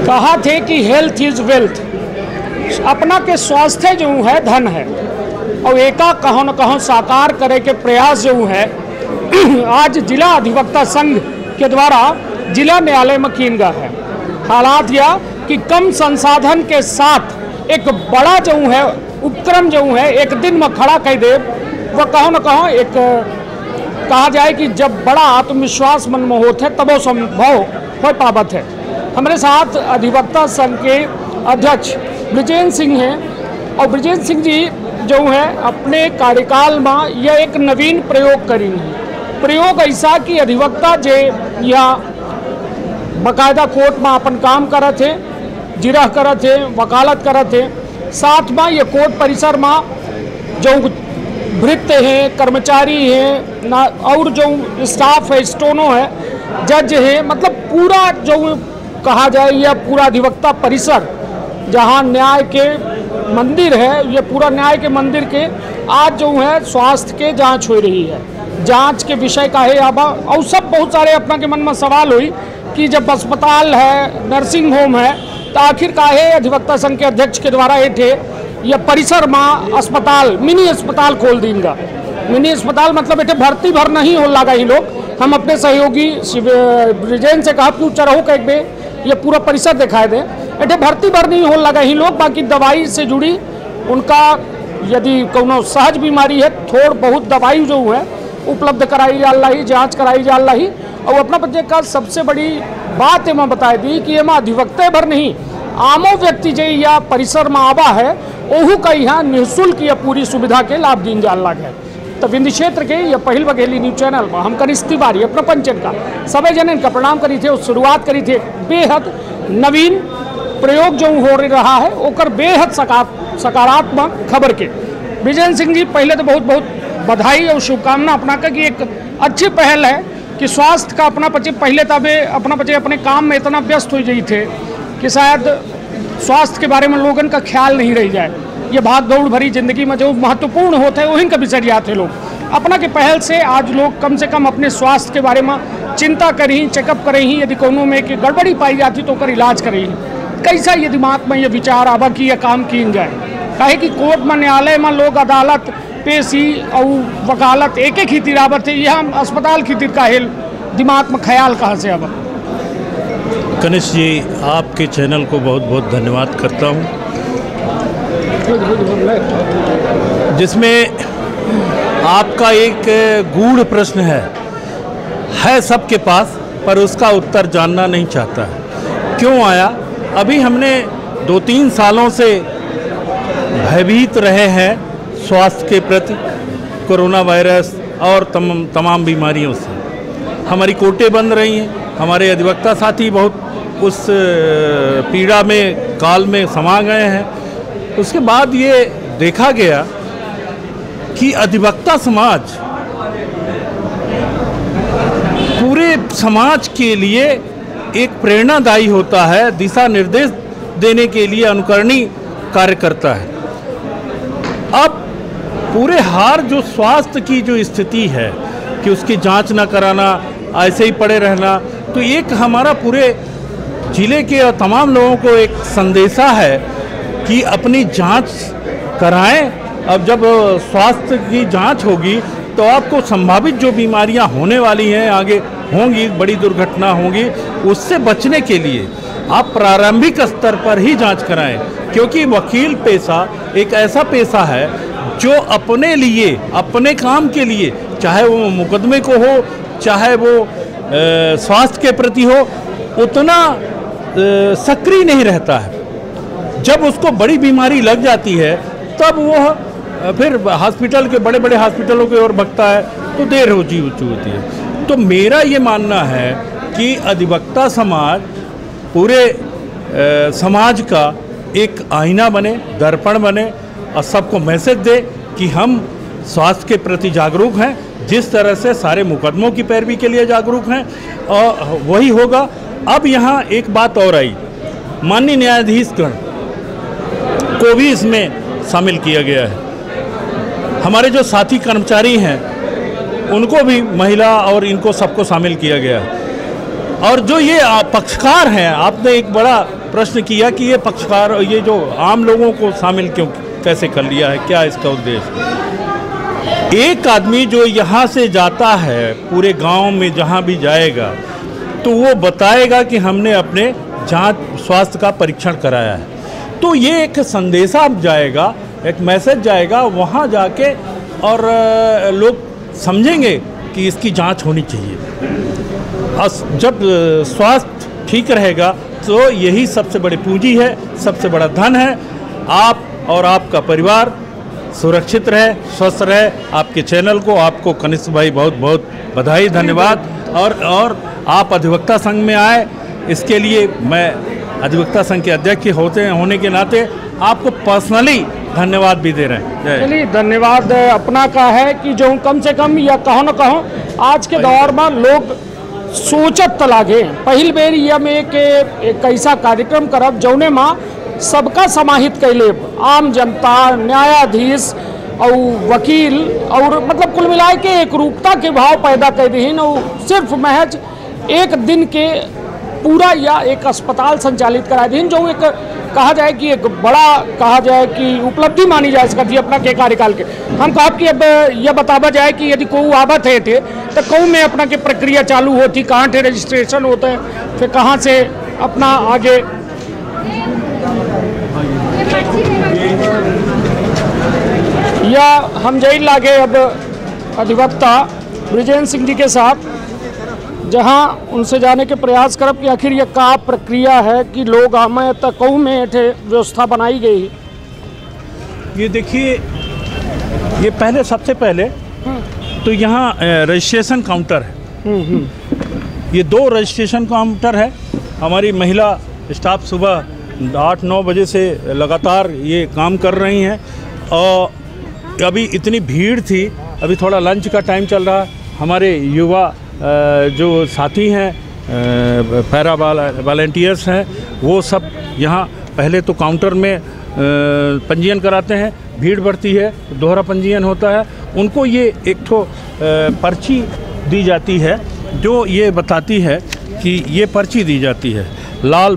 कहा थे कि हेल्थ इज वेल्थ, अपना के स्वास्थ्य जो है धन है, और एका कहो न कहो साकार करे के प्रयास जो है आज जिला अधिवक्ता संघ के द्वारा जिला न्यायालय में किया गया है। हालात यह कि कम संसाधन के साथ एक बड़ा जो है उपक्रम जो है एक दिन में खड़ा कर दे, वह कहो न कहो एक कहा जाए कि जब बड़ा आत्मविश्वास मन में होते तब वो संभव हो पावत है। हमारे साथ अधिवक्ता संघ के अध्यक्ष ब्रिजेंद्र सिंह हैं, और ब्रिजेंद्र सिंह जी जो है अपने कार्यकाल में यह एक नवीन प्रयोग करी है। प्रयोग ऐसा कि अधिवक्ता जे या बाकायदा कोर्ट में अपन काम करे थे, जिरह करे थे, वकालत करे थे, साथ में ये कोर्ट परिसर में जो भृत्य हैं, कर्मचारी हैं ना, और जो स्टाफ है, स्टोनो है, जज है, मतलब पूरा जो कहा जाए यह पूरा अधिवक्ता परिसर जहाँ न्याय के मंदिर है, ये पूरा न्याय के मंदिर के आज जो है स्वास्थ्य के जांच हो रही है। जांच के विषय का है अब, और सब बहुत सारे अपना के मन में सवाल हुई कि जब अस्पताल है, नर्सिंग होम है, तो आखिर काहे अधिवक्ता संघ के अध्यक्ष के द्वारा ये यह परिसर में अस्पताल, मिनी अस्पताल खोल देंगे। मिनी अस्पताल मतलब ये भर्ती भर नहीं हो लगा ही लोग। हम अपने सहयोगी ब्रिजेंद्र से कहा कि चरहो का एक बे ये पूरा परिसर दिखाई दे, ये भर्ती भर नहीं हो लगा ही लोग। बाकी दवाई से जुड़ी उनका यदि कोनो सहज बीमारी है, थोड़ बहुत दवाई जो है उपलब्ध कराई जा रही, जाँच कराई जा रही। और अपना बच्चे का सबसे बड़ी बात मैं बता दी कि एम अधिवक्ता भर नहीं, आमो व्यक्ति जो या परिसर में आवा है ओहू का यहाँ निःशुल्क या पूरी सुविधा के लाभ दिन जा लग है। तो विंध्य क्षेत्र के यह पहल बघेली न्यूज चैनल में हम कनिष्ठ तिवारी अपना पंचन का सभी जन का प्रणाम करी थे और शुरुआत करी थे बेहद नवीन प्रयोग जो हो रहा है ओकर बेहद सकारात्मक खबर के। ब्रिजेंद्र सिंह जी पहले तो बहुत बहुत बधाई और शुभकामना अपना का कि एक अच्छी पहल है कि स्वास्थ्य का अपना बच्चे पहले तब अपना बच्चे अपने काम में इतना व्यस्त हो गई थे कि शायद स्वास्थ्य के बारे में लोगों का ख्याल नहीं रह जाए। ये भाग दौड़ भरी जिंदगी में जो महत्वपूर्ण होते हैं वहीं का बिसर जाते लोग। अपना के पहल से आज लोग कम से कम अपने स्वास्थ्य के बारे में चिंता करें, चेकअप करें ही, यदि कोनो में कि गड़बड़ी पाई जाती तो कर इलाज करें ही। कैसा ये दिमाग में ये विचार आवा कि यह काम किन जाए, काहे कि कोर्ट में न्यायालय में लोग अदालत पेशी और वकालत एक एक ही तिरावत है, यह अस्पताल की तिर का हेल दिमाग में ख्याल कहाँ से आवा। कनिष्ठ जी आपके चैनल को बहुत बहुत धन्यवाद करता हूँ, जिसमें आपका एक गूढ़ प्रश्न है सबके पास, पर उसका उत्तर जानना नहीं चाहता है। क्यों आया? अभी हमने 2-3 सालों से भयभीत रहे हैं स्वास्थ्य के प्रति, कोरोना वायरस और तमाम बीमारियों से। हमारी कोर्टें बंद रही हैं, हमारे अधिवक्ता साथी बहुत उस पीड़ा में काल में समा गए हैं। उसके बाद ये देखा गया कि अधिवक्ता समाज पूरे समाज के लिए एक प्रेरणादायी होता है, दिशा निर्देश देने के लिए अनुकरणीय कार्य करता है। अब पूरे हार जो स्वास्थ्य की जो स्थिति है कि उसकी जांच ना कराना, ऐसे ही पड़े रहना, तो एक हमारा पूरे जिले के और तमाम लोगों को एक संदेशा है कि अपनी जांच कराएं। अब जब स्वास्थ्य की जांच होगी तो आपको संभावित जो बीमारियां होने वाली हैं, आगे होंगी, बड़ी दुर्घटना होंगी, उससे बचने के लिए आप प्रारंभिक स्तर पर ही जांच कराएं। क्योंकि वकील पेशा एक ऐसा पेशा है जो अपने लिए, अपने काम के लिए, चाहे वो मुकदमे को हो, चाहे वो स्वास्थ्य के प्रति हो, उतना सक्रिय नहीं रहता है। जब उसको बड़ी बीमारी लग जाती है तब वह फिर हॉस्पिटल के बड़े बड़े हॉस्पिटलों की ओर भगता है, तो देर हो चुकी होती है। तो मेरा ये मानना है कि अधिवक्ता समाज पूरे समाज का एक आईना बने, दर्पण बने और सबको मैसेज दे कि हम स्वास्थ्य के प्रति जागरूक हैं, जिस तरह से सारे मुकदमों की पैरवी के लिए जागरूक हैं, और वही होगा। अब यहाँ एक बात और आई, माननीय न्यायाधीशगण को भी इसमें शामिल किया गया है। हमारे जो साथी कर्मचारी हैं उनको भी, महिला और इनको सबको शामिल किया गया है। और जो ये पक्षकार हैं, आपने एक बड़ा प्रश्न किया कि ये पक्षकार, ये जो आम लोगों को शामिल क्यों कैसे कर लिया है, क्या इसका उद्देश्य? एक आदमी जो यहाँ से जाता है पूरे गांव में जहाँ भी जाएगा तो वो बताएगा कि हमने अपने जांच स्वास्थ्य का परीक्षण कराया है, तो ये एक संदेशा जाएगा, एक मैसेज जाएगा वहाँ जाके, और लोग समझेंगे कि इसकी जांच होनी चाहिए। जब स्वास्थ्य ठीक रहेगा तो यही सबसे बड़ी पूंजी है, सबसे बड़ा धन है। आप और आपका परिवार सुरक्षित रहे, स्वस्थ रहे। आपके चैनल को, आपको कनिष्ठ भाई बहुत बहुत बधाई, धन्यवाद। और आप अधिवक्ता संघ में आए, इसके लिए मैं अधिवक्ता संघ के अध्यक्ष होने के नाते आपको पर्सनली धन्यवाद भी दे रहे हैं। चलिए, धन्यवाद अपना का है कि जो कम से कम या कहो न कहो आज के दौर में लोग सोचत लागे पहिल बेर ये में एक ऐसा कार्यक्रम करब जौने माँ सबका समाहित कैले, आम जनता, न्यायाधीश और वकील, और मतलब कुल मिलाए के एक रूपता के भाव पैदा कर दीन, और सिर्फ महज एक दिन के पूरा या एक अस्पताल संचालित करा दीन, जो एक कहा जाए कि एक बड़ा कहा जाए कि उपलब्धि मानी जा सकती है अपना के कार्यकाल के। हम कहा कि अब यह बतावा जाए कि यदि कोई आवत है थे तो कऊ में अपना के प्रक्रिया चालू होती, कहाँ थे रजिस्ट्रेशन होता है, फिर कहाँ से अपना आगे या हम जई लागे अब अधिवक्ता ब्रिजेंद्र सिंह जी के साथ, जहां उनसे जाने के प्रयास करब कि आखिर यह का प्रक्रिया है कि लोग हमें तकऊ में व्यवस्था बनाई गई। ये देखिए, ये पहले सबसे पहले तो यहाँ रजिस्ट्रेशन काउंटर है। ये 2 रजिस्ट्रेशन काउंटर है। हमारी महिला स्टाफ सुबह 8-9 बजे से लगातार ये काम कर रही हैं, और अभी इतनी भीड़ थी, अभी थोड़ा लंच का टाइम चल रहा है। हमारे युवा जो साथी हैं, पैरा वॉलंटियर्स हैं, वो सब यहाँ पहले तो काउंटर में पंजीयन कराते हैं, भीड़ बढ़ती है, दोहरा पंजीयन होता है। उनको ये एक ठो पर्ची दी जाती है जो ये बताती है कि ये पर्ची दी जाती है लाल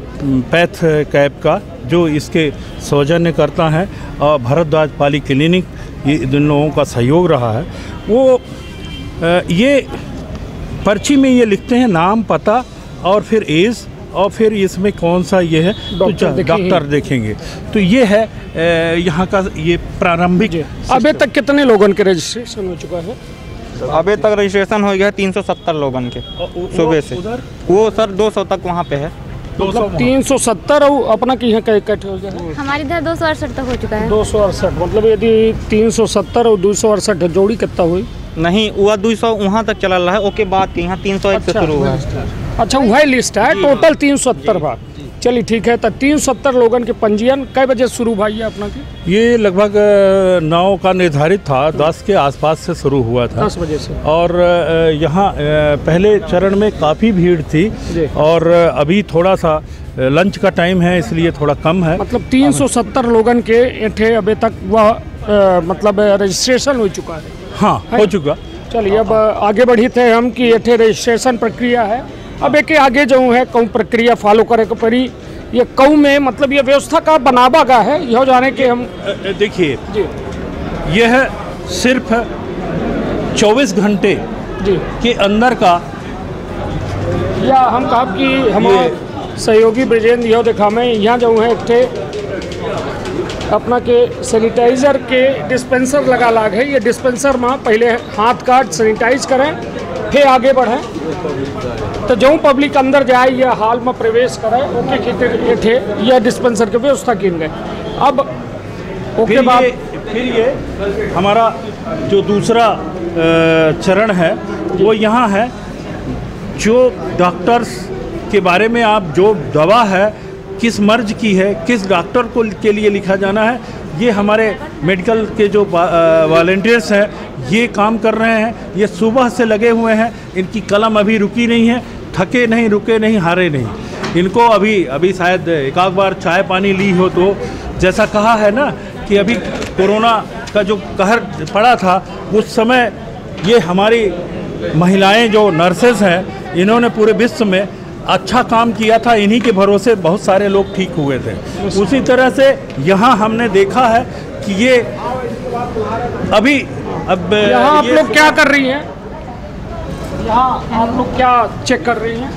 पैथ कैब का, जो इसके सौजन्य करता है, और भारद्वाज पाली क्लिनिक, ये इन लोगों का सहयोग रहा है। वो ये पर्ची में ये लिखते हैं नाम, पता और फिर एज, और फिर इसमें कौन सा ये है डॉक्टर देखेंगे। तो ये है यहाँ का ये प्रारंभिक। अभी तक कितने लोगों के रजिस्ट्रेशन हो चुका है? अभी तक रजिस्ट्रेशन हो गया 370 लोगों के सुबह से। वो सर 200 तक वहाँ पे है। 370 और अपना की यहाँ इकट्ठे हो गया? हमारे इधर 268 तक हो चुका है। 268 मतलब यदि 370 और 268 जोड़ी कितना हुई? नहीं, वह 200 वहाँ तक चल रहा है। ओके, बात यहाँ 301 से शुरू हुआ है। अच्छा, वही लिस्ट है, टोटल 370 बात। चलिए ठीक है, तो 370 लोगों के पंजीयन कई बजे शुरू भाई है अपना की? ये लगभग 9 का निर्धारित था, 10 के आसपास से शुरू हुआ था, 10 बजे से। और यहाँ पहले चरण में काफ़ी भीड़ थी, और अभी थोड़ा सा लंच का टाइम है इसलिए थोड़ा कम है। मतलब 370 लोगों के एठे अभी तक वह मतलब रजिस्ट्रेशन हो चुका है? हाँ, हो चुका। चलिए, अब आगे बढ़ी थे हम कि एठे रजिस्ट्रेशन प्रक्रिया है। अब एक आगे जो है कौन प्रक्रिया फॉलो करे को पड़ी, ये कऊ में मतलब ये व्यवस्था का बनावा का है, यह जाने के हम देखिए, यह सिर्फ 24 घंटे के अंदर का, या हम कहा कि हमारे सहयोगी ब्रिजेंद्र यह देखा मैं यहाँ जो है एक अपना के सैनिटाइज़र के डिस्पेंसर लगा लाग है। ये डिस्पेंसर में पहले हाथ काट सैनिटाइज करें, फिर आगे बढ़ें, तो जो पब्लिक अंदर जाए या हाल में प्रवेश करे ओके खींचे यह डिस्पेंसर की व्यवस्था की गए। अब ओके बाद फिर ये हमारा जो दूसरा चरण है वो यहाँ है, जो डॉक्टर्स के बारे में आप जो दवा है किस मर्ज की है, किस डॉक्टर को के लिए लिखा जाना है, ये हमारे मेडिकल के जो वॉलंटियर्स हैं ये काम कर रहे हैं। ये सुबह से लगे हुए हैं, इनकी कलम अभी रुकी नहीं है, थके नहीं, रुके नहीं, हारे नहीं। इनको अभी शायद एक आध बार चाय पानी ली हो तो, जैसा कहा है ना कि अभी कोरोना का जो कहर पड़ा था उस समय ये हमारी महिलाएं जो नर्सेस हैं, इन्होंने पूरे विश्व में अच्छा काम किया था, इन्हीं के भरोसे बहुत सारे लोग ठीक हुए थे। उसी तरह से यहाँ हमने देखा है कि ये अभी अब यहाँ आप लोग क्या कर रही हैं? यहाँ आप लोग क्या चेक कर रही हैं?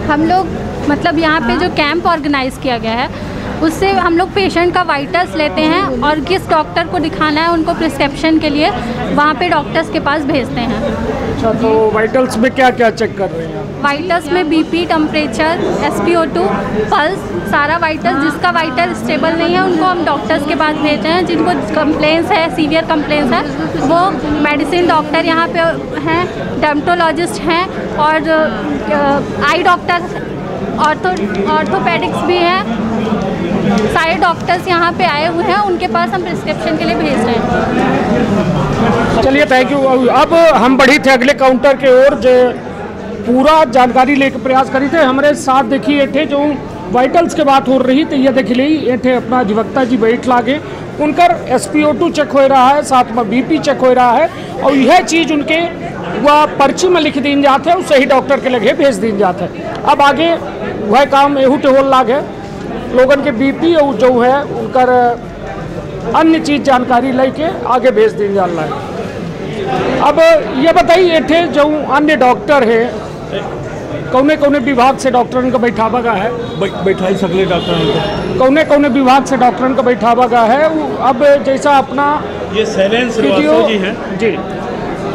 हम लोग मतलब यहाँ पे जो कैंप ऑर्गेनाइज किया गया है उससे हम लोग पेशेंट का वाइटल्स लेते हैं और किस डॉक्टर को दिखाना है उनको प्रिस्क्रिप्शन के लिए वहाँ पे डॉक्टर्स के पास भेजते हैं। अच्छा, तो वाइटल्स में क्या क्या चेक कर रही हैं? वाइटल्स में बीपी, टेम्परेचर, SpO2, पल्स, सारा वाइटल। जिसका वाइटल स्टेबल नहीं है उनको हम डॉक्टर्स के पास भेज रहे हैं। जिनको कंप्लेंट्स है, सीवियर कंप्लेंट्स है, वो मेडिसिन डॉक्टर यहाँ पे हैं, डर्मेटोलॉजिस्ट हैं और आई डॉक्टर, ऑर्थोपेडिक्स भी हैं। सारे डॉक्टर्स यहाँ पे आए हुए हैं, उनके पास हम प्रिस्क्रिप्शन के लिए भेज रहे हैं। चलिए, थैंक यू। अब हम बढ़ी थे अगले काउंटर के ओर, जो पूरा जानकारी लेके प्रयास करी थे। हमारे साथ देखिए थे जो वाइटल्स के बात हो रही थी, ये देख ली ये थे अपना अधिवक्ता जी बैठ लागे, उनकर SpO2 चेक हो रहा है, साथ में BP चेक हो रहा है और यह चीज़ उनके वह पर्ची में लिख दी जाते हैं, सही डॉक्टर के लगे भेज दी जाते हैं। अब आगे वह काम एहू टेहोल लाग है, लोगन के BP और जो है उनकर अन्य चीज़ जानकारी लेके आगे भेज दी जा रहा है। अब ये बताइए थे जो अन्य डॉक्टर है, कौने कौने विभाग से डॉक्टरन का बैठावा का है? बैठाई सकले डॉक्टर कौने कौने विभाग से डॉक्टरन का बैठावा का है? अब जैसा अपना ये शैलेंद्र श्रीवास्तव जी हैं जी,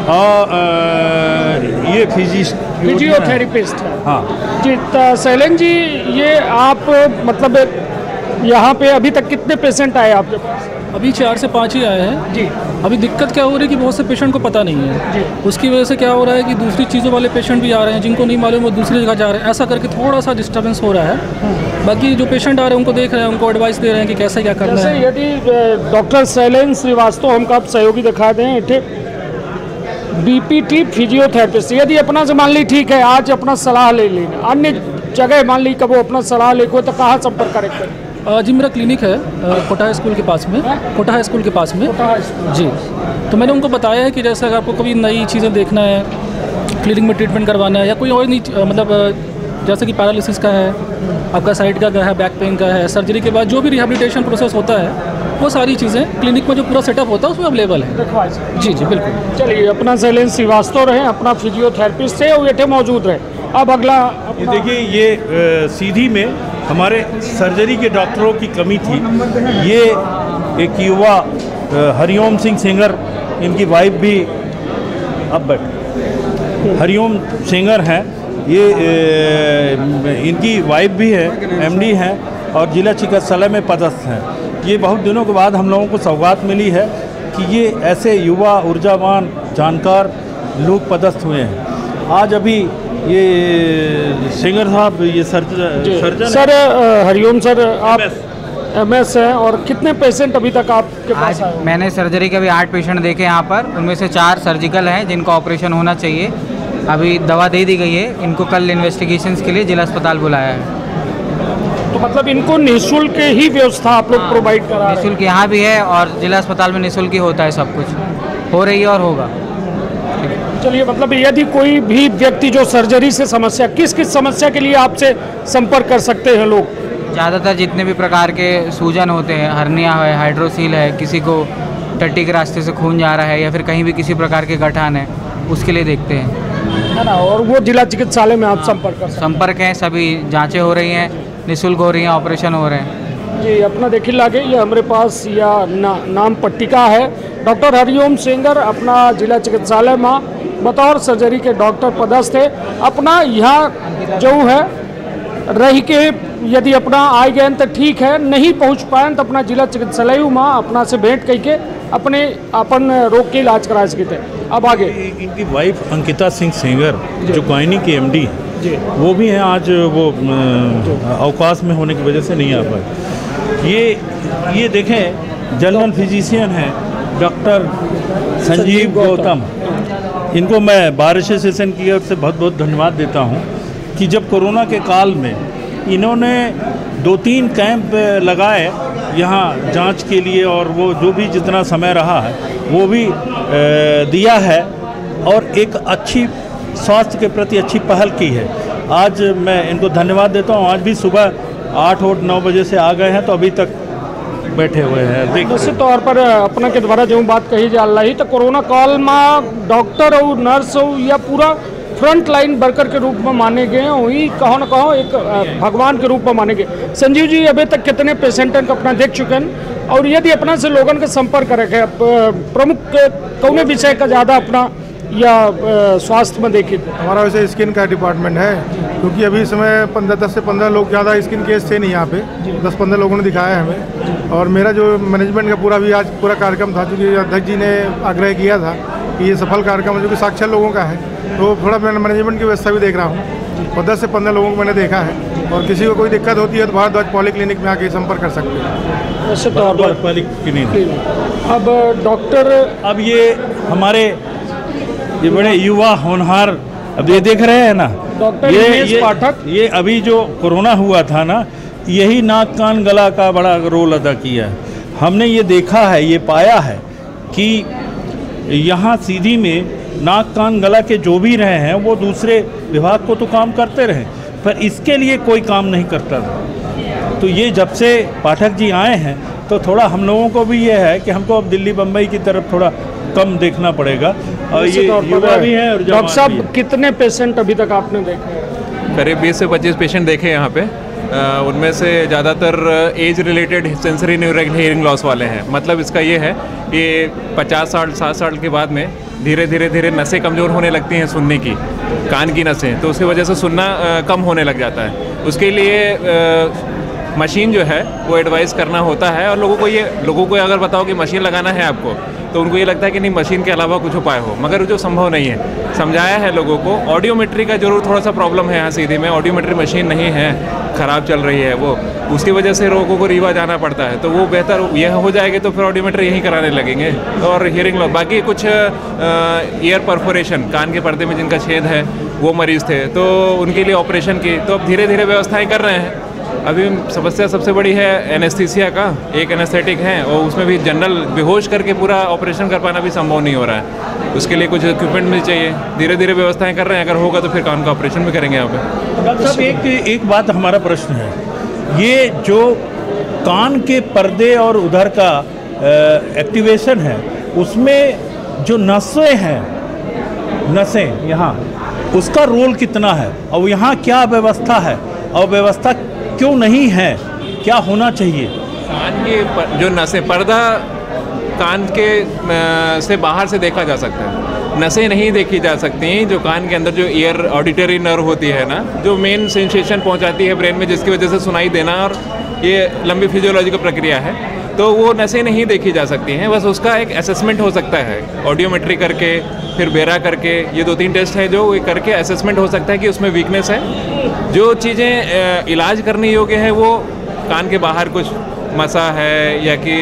और ये फिजियोथेरेपिस्ट है। हाँ जी, शैलेंद्र जी, ये आप मतलब यहाँ पे अभी तक कितने पेशेंट आए आपके पास? अभी 4 से 5 ही आए हैं जी। अभी दिक्कत क्या हो रही है कि बहुत से पेशेंट को पता नहीं है जी। उसकी वजह से क्या हो रहा है कि दूसरी चीज़ों वाले पेशेंट भी आ रहे हैं, जिनको नहीं मालूम वो दूसरी जगह जा रहे हैं, ऐसा करके थोड़ा सा डिस्टर्बेंस हो रहा है। बाकी जो पेशेंट आ रहे हैं उनको देख रहे हैं, उनको एडवाइस दे रहे हैं कि कैसे क्या करना है। यदि डॉक्टर शैलेंद्र श्रीवास्तव हमको आप सहयोगी दिखा दें, इथे BPT फिजियोथेरेपिस्ट, यदि अपना से मान ली ठीक है, आज अपना सलाह ले लेना, अन्य जगह मान ली कब वो अपना सलाह लेको तो कहाँ संपर्क करें? जी, मेरा क्लिनिक है कोटा हाई स्कूल के पास में, कोटा हाई स्कूल के पास में जी। तो मैंने उनको बताया है कि जैसे अगर आपको कभी नई चीज़ें देखना है, क्लिनिक में ट्रीटमेंट करवाना है या कोई और नहीं, मतलब जैसे कि पैरालिसिस का है, आपका साइड का है, बैक पेन का है, सर्जरी के बाद जो भी रिहेबिलिटेशन प्रोसेस होता है वो सारी चीज़ें क्लिनिक में जो पूरा सेटअप होता है उसमें अवेलेबल है। जी जी बिल्कुल। चलिए, अपना शैलेंद्र श्रीवास्तव रहे, अपना फिजियोथेरेपिस्ट है और ये मौजूद रहे। अब अगला ये देखिए, ये सीधी में हमारे सर्जरी के डॉक्टरों की कमी थी। ये एक युवा हरिओम सिंह सेंगर, इनकी वाइफ भी अब हरिओम सेंगर हैं, ये इनकी वाइफ भी है, MD हैं और जिला चिकित्सालय में पदस्थ हैं। ये बहुत दिनों के बाद हम लोगों को सौगात मिली है कि ये ऐसे युवा ऊर्जावान जानकार लोग पदस्थ हुए हैं। आज अभी ये सिंगर साहब, ये सर्जन सर, हरिओम सर, आप MS हैं और कितने पेशेंट अभी तक आपके पास आए? मैंने सर्जरी के भी 8 पेशेंट देखे यहाँ पर, उनमें से 4 सर्जिकल हैं जिनका ऑपरेशन होना चाहिए। अभी दवा दे दी गई है, इनको कल इन्वेस्टिगेशंस के लिए जिला अस्पताल बुलाया है। तो मतलब इनको निःशुल्क ही व्यवस्था आप लोग प्रोवाइड करा रहे हैं? निःशुल्क यहाँ भी है और जिला अस्पताल में निःशुल्क ही होता है, सब कुछ हो रही है और होगा। चलिए, मतलब यदि कोई भी व्यक्ति जो सर्जरी से समस्या, किस किस समस्या के लिए आपसे संपर्क कर सकते हैं लोग? ज़्यादातर जितने भी प्रकार के सूजन होते हैं, हर्निया है, हाइड्रोसील है, किसी को टट्टी के रास्ते से खून जा रहा है या फिर कहीं भी किसी प्रकार के गठान है, उसके लिए देखते हैं, है ना। और वो जिला चिकित्सालय में आप संपर्क कर सकते हैं? संपर्क हैं, सभी जांचें हो रही हैं, निःशुल्क हो रही हैं, ऑपरेशन हो रहे हैं। जी, अपना देखिए लागे, ये हमारे पास या नाम पट्टिका है। डॉक्टर हरिओम सेंगर अपना जिला चिकित्सालय में बतौर सर्जरी के डॉक्टर पदस्थ है। अपना यहाँ जो है रह के यदि अपना आए गए तो ठीक है, नहीं पहुँच पाए तो अपना जिला चिकित्सालय में अपना से भेंट करके अपने अपन रोग के इलाज करा सकते हैं। अब आगे इनकी वाइफ अंकिता सिंह सेंगर जो गायनी के MD हैं, वो भी हैं, आज वो अवकाश में होने की वजह से नहीं आ पाए। ये देखें, जनरल फिजिशियन हैं डॉक्टर संजीव गौतम, इनको मैं बार एसोसिएशन की ओर से बहुत बहुत धन्यवाद देता हूं कि जब कोरोना के काल में इन्होंने 2-3 कैंप लगाए यहाँ जांच के लिए, और वो जो भी जितना समय रहा है वो भी दिया है और एक अच्छी स्वास्थ्य के प्रति अच्छी पहल की है। आज मैं इनको धन्यवाद देता हूँ। आज भी सुबह 8-9 बजे से आ गए हैं तो अभी तक बैठे हुए हैं। निश्चित तौर पर अपना के द्वारा जो बात कही जा रही तो कोरोना काल में डॉक्टर और नर्स हो या पूरा फ्रंट लाइन वर्कर के रूप में माने गए, वही कहो न कहो एक भगवान के रूप में माने गए। संजीव जी अभी तक कितने पेशेंटन को अपना देख चुके हैं और यदि अपना से लोगन का संपर्क रखे प्रमुख कौन विषय का ज़्यादा अपना या स्वास्थ्य में देखिए? हमारा वैसे स्किन का डिपार्टमेंट है, क्योंकि अभी समय 10 से 15 लोग ज़्यादा स्किन केस थे नहीं यहाँ पे, 10-15 लोगों ने दिखाया हमें। और मेरा जो मैनेजमेंट का पूरा भी आज पूरा कार्यक्रम था, क्योंकि अध्यक्ष जी ने आग्रह किया था कि ये सफल कार्यक्रम जो कि साक्षर लोगों का है, तो थोड़ा मैं मैनेजमेंट की व्यवस्था भी देख रहा हूँ और 10 से 15 लोगों को मैंने देखा है। और किसी को कोई दिक्कत होती है तो भारद्वाज पॉलीक्लिनिक में आके संपर्क कर सकते हैं। वैसे तौर पर अब डॉक्टर, अब ये हमारे ये बड़े युवा होनहार, अब ये देख रहे हैं ना, डॉक्टर पाठक, ये अभी जो कोरोना हुआ था ना, यही नाक कान गला का बड़ा रोल अदा किया है। हमने ये देखा है, ये पाया है कि यहाँ सीधी में नाक कान गला के जो भी रहे हैं वो दूसरे विभाग को तो काम करते रहे, पर इसके लिए कोई काम नहीं करता था। तो ये जब से पाठक जी आए हैं तो थोड़ा हम लोगों को भी ये है कि हमको अब दिल्ली बम्बई की तरफ थोड़ा कम देखना पड़ेगा। और ये युवा भी हैं। और डॉक्टर साहब कितने पेशेंट अभी तक आपने देखे? करीब 20 से 25 पेशेंट देखे यहाँ पे। उनमें से ज़्यादातर age related sensory neural hearing loss वाले हैं। मतलब इसका ये है कि 50 साल 60 साल के बाद में धीरे धीरे नसें कमज़ोर होने लगती हैं सुनने की, कान की नसें, तो उसकी वजह से सुनना कम होने लग जाता है। उसके लिए मशीन जो है वो एडवाइस करना होता है। और लोगों को अगर बताओ कि मशीन लगाना है आपको, तो उनको ये लगता है कि नहीं मशीन के अलावा कुछ उपाय हो, मगर जो संभव नहीं है। समझाया है लोगों को। ऑडियोमेट्री का जरूर थोड़ा सा प्रॉब्लम है यहाँ सीधी में, ऑडियोमेट्री मशीन नहीं है, ख़राब चल रही है वो, उसकी वजह से लोगों को रीवा जाना पड़ता है। तो वो बेहतर यह हो जाएगी तो फिर ऑडियोमेट्री यहीं कराने लगेंगे। और हियरिंग लॉस, बाकी कुछ ईयर परफोरेशन, कान के पर्दे में जिनका छेद है वो मरीज़ थे, तो उनके लिए ऑपरेशन की तो अब धीरे धीरे व्यवस्थाएँ कर रहे हैं। अभी समस्या सबसे बड़ी है एनेस्थीसिया का, एक एनेस्थेटिक है और उसमें भी जनरल बेहोश करके पूरा ऑपरेशन कर पाना भी संभव नहीं हो रहा है। उसके लिए कुछ इक्विपमेंट मिल चाहिए, धीरे धीरे व्यवस्थाएं कर रहे हैं। अगर होगा तो फिर कान का ऑपरेशन भी करेंगे यहाँ पे। डॉक्टर साहब एक बात हमारा प्रश्न है, ये जो कान के पर्दे और उधर का एक्टिवेशन है, उसमें जो नसें यहाँ, उसका रोल कितना है और यहाँ क्या व्यवस्था है और व्यवस्था क्यों नहीं है, क्या होना चाहिए? कान के जो नसें, पर्दा कान के से बाहर से देखा जा सकता है, नसें नहीं देखी जा सकती। जो कान के अंदर जो ईयर ऑडिटरी नर्व होती है ना, जो मेन सेंसेशन पहुंचाती है ब्रेन में, जिसकी वजह से सुनाई देना, और ये लंबी फिजियोलॉजिकल प्रक्रिया है, तो वो नसें नहीं देखी जा सकती हैं। बस उसका एक असेसमेंट हो सकता है ऑडियोमेट्री करके, फिर बेरा करके, ये 2-3 टेस्ट है जो करके असेसमेंट हो सकता है कि उसमें वीकनेस है। जो चीज़ें इलाज करने योग्य है वो कान के बाहर कुछ मसा है या कि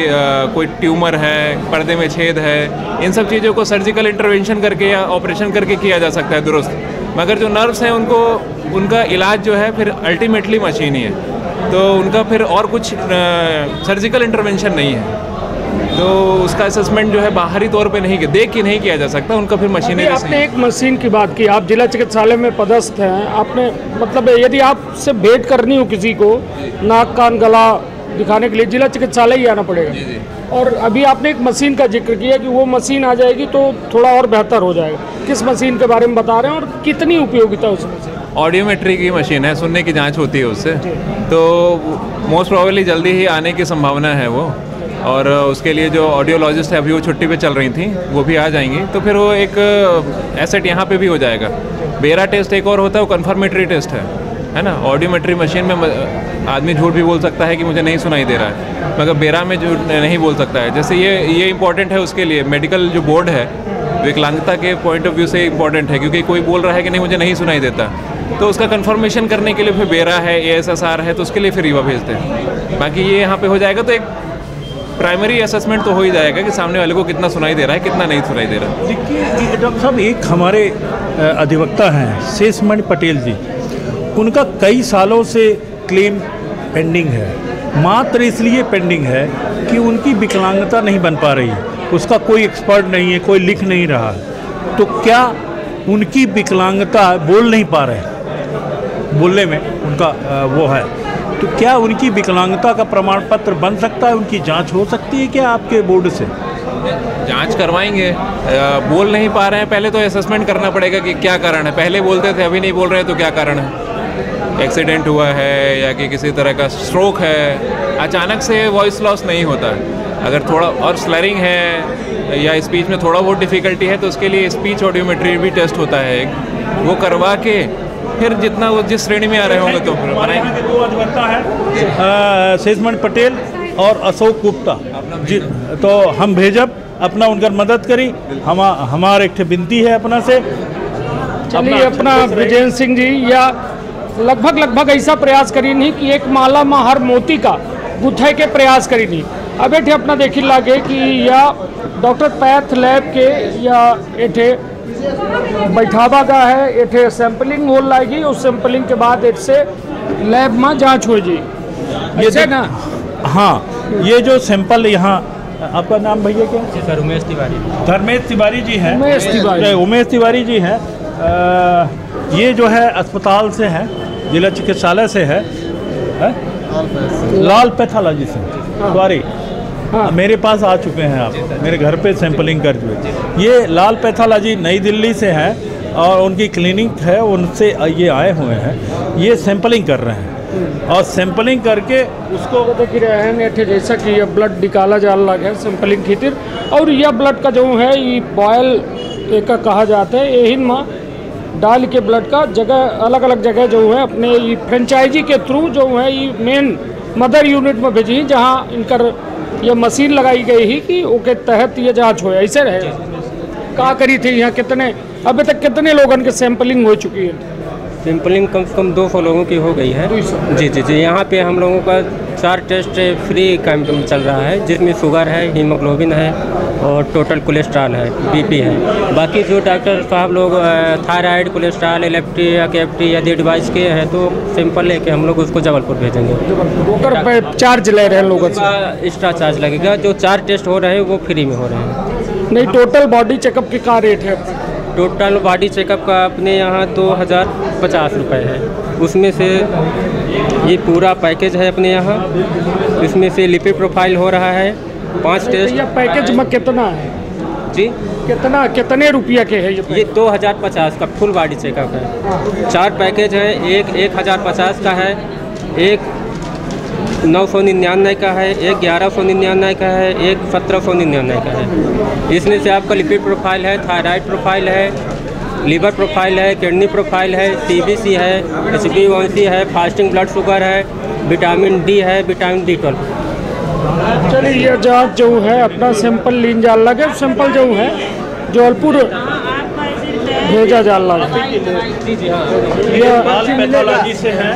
कोई ट्यूमर है, पर्दे में छेद है, इन सब चीज़ों को सर्जिकल इंटरवेंशन करके या ऑपरेशन करके किया जा सकता है दुरुस्त। मगर जो नर्व्स हैं उनका इलाज जो है फिर अल्टीमेटली मशीन ही है, तो उनका फिर और कुछ सर्जिकल इंटरवेंशन नहीं है, तो उसका असेसमेंट जो है बाहरी तौर पे नहीं देख के नहीं किया जा सकता, उनका फिर मशीनरी। आपने एक मशीन की बात की, आप जिला चिकित्सालय में पदस्थ हैं, आपने मतलब यदि आपसे भेंट करनी हो किसी को नाक कान गला दिखाने के लिए जिला चिकित्सालय ही आना पड़ेगा। जी। और अभी आपने एक मशीन का जिक्र किया कि वो मशीन आ जाएगी तो थोड़ा और बेहतर हो जाएगा, किस मशीन के बारे में बता रहे हैं और कितनी उपयोगिता उस मशीन? ऑडियोमेट्री की मशीन है, सुनने की जांच होती है उससे, तो मोस्ट प्रोबेबली जल्दी ही आने की संभावना है वो। और उसके लिए जो ऑडियोलॉजिस्ट है अभी वो छुट्टी पे चल रही थी, वो भी आ जाएंगी, तो फिर वो एक एसेट यहाँ पे भी हो जाएगा। बेरा टेस्ट एक और होता है, वो कन्फर्मेटरी टेस्ट है ना। ऑडियोमेट्री मशीन में आदमी झूठ भी बोल सकता है कि मुझे नहीं सुनाई दे रहा है, मगर बेरा में झूठ नहीं बोल सकता है। जैसे ये इंपॉर्टेंट है उसके लिए, मेडिकल जो बोर्ड है विकलांगता के पॉइंट ऑफ व्यू से इंपॉर्टेंट है, क्योंकि कोई बोल रहा है कि नहीं मुझे नहीं सुनाई देता, तो उसका कंफर्मेशन करने के लिए फिर बेरा है, ASSR है, तो उसके लिए फिर रीवा भेजते हैं। बाकी ये यहाँ पे हो जाएगा तो एक प्राइमरी असेसमेंट तो हो ही जाएगा कि सामने वाले को कितना सुनाई दे रहा है, कितना नहीं सुनाई दे रहा है। देखिए डॉक्टर साहब, एक हमारे अधिवक्ता हैं शेषमणि पटेल जी, उनका कई सालों से क्लेम पेंडिंग है, मात्र इसलिए पेंडिंग है कि उनकी विकलांगता नहीं बन पा रही, उसका कोई एक्सपर्ट नहीं है, कोई लिख नहीं रहा। तो क्या उनकी विकलांगता बोल नहीं पा रहे? बोलने में उनका वो है। तो क्या उनकी विकलांगता का प्रमाण पत्र बन सकता है? उनकी जांच हो सकती है क्या आपके बोर्ड से? जांच करवाएंगे। बोल नहीं पा रहे हैं, पहले तो असेसमेंट करना पड़ेगा कि क्या कारण है। पहले बोलते थे, अभी नहीं बोल रहे हैं, तो क्या कारण है? एक्सीडेंट हुआ है या कि किसी तरह का स्ट्रोक है? अचानक से वॉइस लॉस नहीं होता है। अगर थोड़ा और स्लरिंग है या स्पीच में थोड़ा बहुत डिफ़िकल्टी है तो उसके लिए स्पीच ऑडियोमेट्री भी टेस्ट होता है एक, वो करवा के फिर जितना वो जिस श्रेणी में आ रहे होंगे तो फिर बनाएंगे। दो अधिवक्ता है, सेजमन पटेल और अशोक गुप्ता जी, तो हम भेजब अपना उनकर मदद करी। हमार एक विनती है अपना से। चलिए अपना विजेंद्र सिंह जी, या लगभग ऐसा प्रयास करी नहीं कि एक माला में हर मोती का गुथे के प्रयास करी नहीं। अब एठे अपना देखी लागे कि या डॉक्टर पैथ लैब के या एठे बैठावा का है, एठे सैंपलिंग हो लाएगी, उस सैंपलिंग के बाद एठ से लैब में जांच हो जी। ये ना हाँ, ये जो सैंपल यहाँ, आपका नाम भैया क्या? सर उमेश तिवारी। धर्मेश तिवारी जी हैं। उमेश तिवारी जी हैं। ये जो है अस्पताल से है, जिला चिकित्सालय से है, लाल पैथोलॉजी से तिवारी। मेरे पास आ चुके हैं, आप मेरे घर पे सैंपलिंग कर चुके। ये लाल पैथोलॉजी नई दिल्ली से है और उनकी क्लिनिक है, उनसे ये आए हुए हैं। ये सैंपलिंग कर रहे हैं और सैंपलिंग करके उसको देख रहे हैं जैसा कि ये ब्लड निकाला जा रहा है सैंपलिंग खातिर। और यह ब्लड का जो है ये बॉयल एक कहा जाता है, यही में डाल के ब्लड का जगह अलग अलग जगह जो है अपने ये फ्रेंचाइजी के थ्रू जो है ये मेन मदर यूनिट में भेजी, जहाँ इनकर ये मशीन लगाई गई ही कि उसके तहत ये जांच हो। ऐसे रहे कहा करी थी यहाँ कितने अभी तक कितने लोगों के सैंपलिंग हो चुकी है? सैंपलिंग कम से कम 200 लोगों की हो गई है। जी जी जी। यहाँ पे हम लोगों का 4 टेस्ट फ्री कैंप चल रहा है, जिसमें शुगर है, हीमोग्लोबिन है और टोटल कोलेस्ट्रॉल है, बीपी है। बाकी जो डॉक्टर साहब लोग थायराइड, कोलेस्ट्रॉल, एलएफटी या केएफटी यदि डिवाइस के हैं तो सैंपल लेके हम लोग उसको जबलपुर भेजेंगे। चार्ज ले रहे हैं लोगों से? एक्स्ट्रा चार्ज लगेगा। जो 4 टेस्ट हो रहे हैं वो फ्री में हो रहे हैं। नहीं, टोटल बॉडी चेकअप की क्या रेट है? टोटल बॉडी चेकअप का अपने यहाँ 2050 रुपये है। उसमें से ये पूरा पैकेज है अपने यहाँ। इसमें से लिपिड प्रोफाइल हो रहा है, 5 टेस्ट। ये पैकेज में कितना है जी? कितने रुपया के है ये 2050 का फुल बॉडी चेकअप है। 4 पैकेज है, एक 1050 का है, एक 999 का है, एक 1199 का है, एक 1799 का है। इसमें से आपका लिपिड प्रोफाइल है, थायराइड प्रोफाइल है, लीवर प्रोफाइल है, किडनी प्रोफाइल है, TBC है, HbA1c है, फास्टिंग ब्लड शुगर है, विटामिन D है, विटामिन B12। चलिए ये जांच जो है अपना सैंपल लीन जा लगे, सैंपल जो है जबलपुर भेजा जा रहा है। पैथोलॉजी से है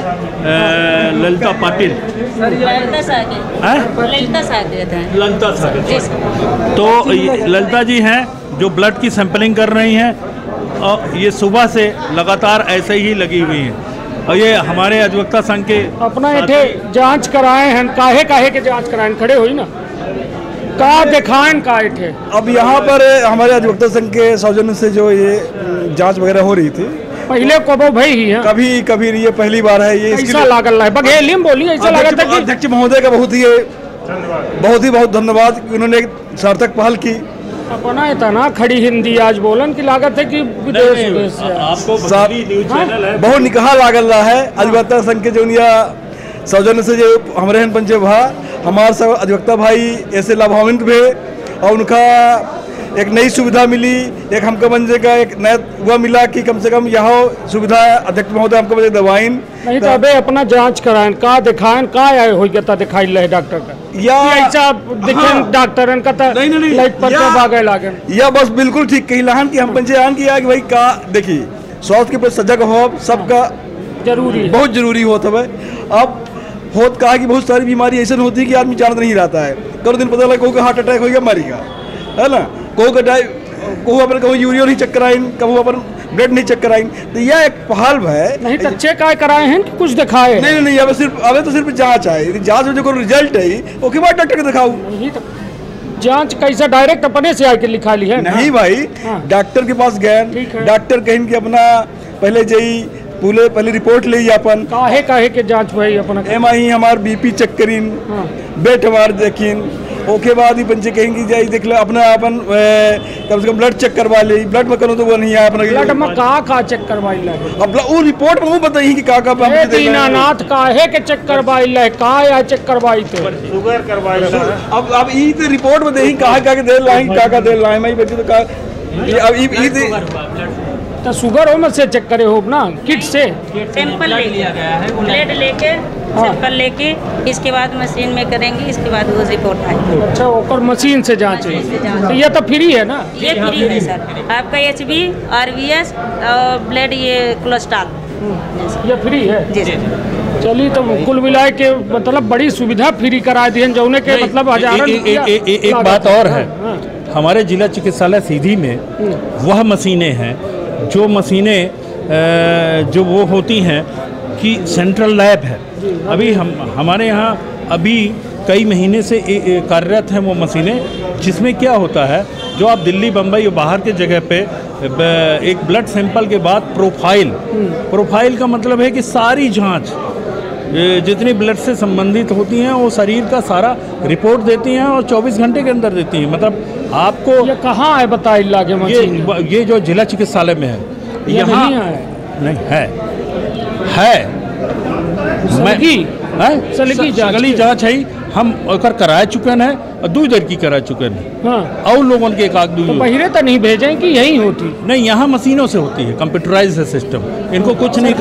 ललिता पाटिल। ललिता सागर। तो ललिता जी हैं जो ब्लड की सैंपलिंग कर रही हैं और ये सुबह से लगातार ऐसे ही लगी हुई हैं। और ये हमारे अधिवक्ता संघ के अपना इठे जांच कराए हैं, काहे के जांच कराए खड़े हुई ना का दिखाएं का इठे। अब यहाँ पर हमारे अधिवक्ता संघ के सौजन्य से जो ये जांच वगैरह हो रही थी, पहले कबो भाई ही है, कभी ये पहली बार है। ये ऐसा लागल है बघेलिम बोली, ऐसा लगा था कि अध्यक्ष महोदय का बहुत धन्यवाद कि उन्होंने एक सार्थक पहल की। अपना इतना खड़ी हिंदी आज बोलन की लागत है कि विदेश से आपको बहुत निकाह लागल रहा है। अधिवक्ता संघ के जो सौजन्य से जो हमारे हन पंचे भा हमारे सब अधिवक्ता भाई ऐसे लाभान्वित हुए और उनका एक नई सुविधा मिली। एक हमको बंजे का एक नया हुआ मिला कि कम से कम यहाँ सुविधा अध्यक्ष महोदय हमको बजे दवाइन नहीं तो अबे अपना जांच कराएं का दिखाएं का आए हो गया दिखाई ले डॉक्टर का या ऐसा दिखें डॉक्टर का नहीं लाइट पर भागे लागन या बस बिल्कुल ठीक कही लहन कि हम पंचे आन किया कि भाई का देखिए स्वास्थ्य के प्रति सजग हो सबका जरूरी बहुत जरूरी होता है। अब होत कहा कि बहुत सारी बीमारी ऐसा होती है कि आदमी जानता नहीं रहता है। कल दिन पता लगा कहूँ हार्ट अटैक हो गया मरीगा है ना, कहूँ अपन कहूँ यूरिया नहीं चेक कराइन, कहूँ अपन ब्लड नहीं चेक कराइन। तो यह एक पहल है। नहीं तो चेक आए कराए हैं कि कुछ दिखाए? नहीं अब तो सिर्फ जांच है। जांच में जो रिजल्ट है उसके बाद डॉक्टर को दिखाऊँ। जांच कैसा डायरेक्ट अपने से आके लिखा ली है? नहीं भाई, डॉक्टर के पास गए, डॉक्टर कहें कि अपना पहले जई पहले रिपोर्ट ली अपन काहे के जांच भाई अपना एम आई हमार बीपी चेक करीन बेट हमार देखीन ओके बाद ही पंचे कहेंगे जाई देख लो अपना अपन कम से कम ब्लड चेक करवा ले ब्लड में करो तो वो नहीं है अपना ब्लड में का चेक करवाई ला अब वो रिपोर्ट में वो बताइए कि का दीनानाथ काहे के चेक करवाई ला का या चेक करवाई थे शुगर करवाई अब ई तो रिपोर्ट में देही का के दे लाइन का दे लाइन में बच्चे तो का अब ई तो शुगर हो में से चेक करे हो ना किट से सैंपल लिया गया है ब्लड लेके सैंपल लेके इसके बाद मशीन में करेंगे इसके बाद वो रिपोर्ट आएगी। अच्छा और मशीन से जांच है तो ये तो फ्री है ना ये फ्री है सर आपका HB RVS और ब्लड ये कोलेस्ट्रॉल ये फ्री है जी चलिए तो कुल मिला के मतलब बड़ी सुविधा फ्री करा दी है जौने के मतलब हजारों एक बात और है हमारे जिला चिकित्सालय सीधी में वह मशीनें हैं जो मशीनें जो वो होती हैं कि सेंट्रल लैब है अभी हमारे यहाँ अभी कई महीने से कार्यरत हैं वो मशीनें जिसमें क्या होता है जो आप दिल्ली बम्बई और बाहर के जगह पे एक ब्लड सैंपल के बाद प्रोफाइल का मतलब है कि सारी जांच जितनी ब्लड से संबंधित होती हैं वो शरीर का सारा रिपोर्ट देती हैं और 24 घंटे के अंदर देती हैं मतलब आपको ये कहाँ है बताइए लागे मशीन ये जो जिला चिकित्सालय में है यहाँ नहीं है सगली जांच है हम ओकर करा चुके हैं और 2 दर की करा चुके हैं और लोगों के एक आध तो बहिरे तो नहीं भेजें कि यही होती नहीं यहाँ मशीनों से होती है कंप्यूटराइज है सिस्टम इनको कुछ नहीं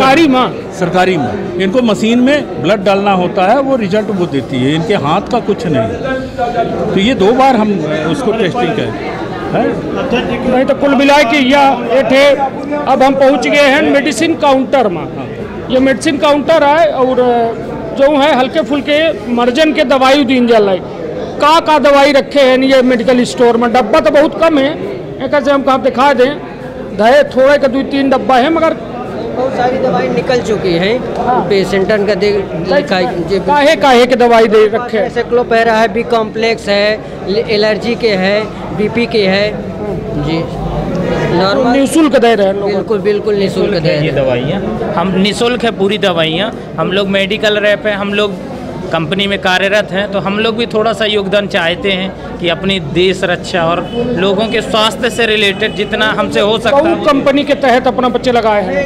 सरकारी में इनको मशीन में ब्लड डालना होता है वो रिजल्ट वो देती है इनके हाथ का कुछ नहीं तो ये 2 बार हम उसको टेस्टिंग करें नहीं तो कुल मिला के अब हम पहुँच गए हैं मेडिसिन काउंटर में ये मेडिसिन काउंटर है और जो है हल्के फुल्के मर्जन के दवाई दिन जल का दवाई रखे हैं ये मेडिकल स्टोर में डब्बा तो बहुत कम है एक से हम कहाँ दिखा दें दहे थोड़े का 2-3 डब्बा है मगर बहुत सारी दवाई निकल चुकी है पेशेंटन का काहे के दवाई दे रखे हैं सेक्लोपेरा है बी कॉम्प्लेक्स है एलर्जी के है BP के है जी नॉर्मल निःशुल्क दे रहे हैं बिल्कुल निःशुल्क दे रहे हैं ये दवाइयाँ हम निःशुल्क है पूरी दवाइयाँ हम लोग मेडिकल रैप है हम लोग कंपनी में कार्यरत हैं तो हम लोग भी थोड़ा सा योगदान चाहते हैं कि अपनी देश रक्षा और लोगों के स्वास्थ्य से रिलेटेड जितना हमसे हो सकता है कंपनी के तहत अपना बच्चे लगाए हैं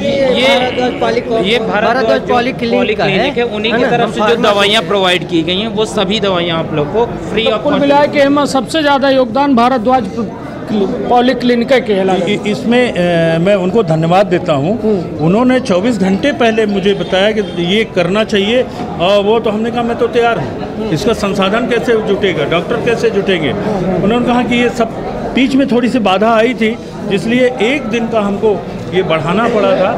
ये भारत पॉलीक्लिनिक है उन्हीं की तरफ से जो दवाइयाँ प्रोवाइड की गई हैं वो सभी दवाइयाँ आप लोग को फ्री ऑफ कुल मिला के हम सबसे ज़्यादा योगदान भारद्वाज पॉलीक्लिनिक के इसमें मैं उनको धन्यवाद देता हूँ उन्होंने 24 घंटे पहले मुझे बताया कि ये करना चाहिए और वो तो हमने कहा मैं तो तैयार हूँ इसका संसाधन कैसे जुटेगा डॉक्टर कैसे जुटेंगे उन्होंने कहा कि ये सब बीच में थोड़ी सी बाधा आई थी इसलिए 1 दिन का हमको ये बढ़ाना पड़ा था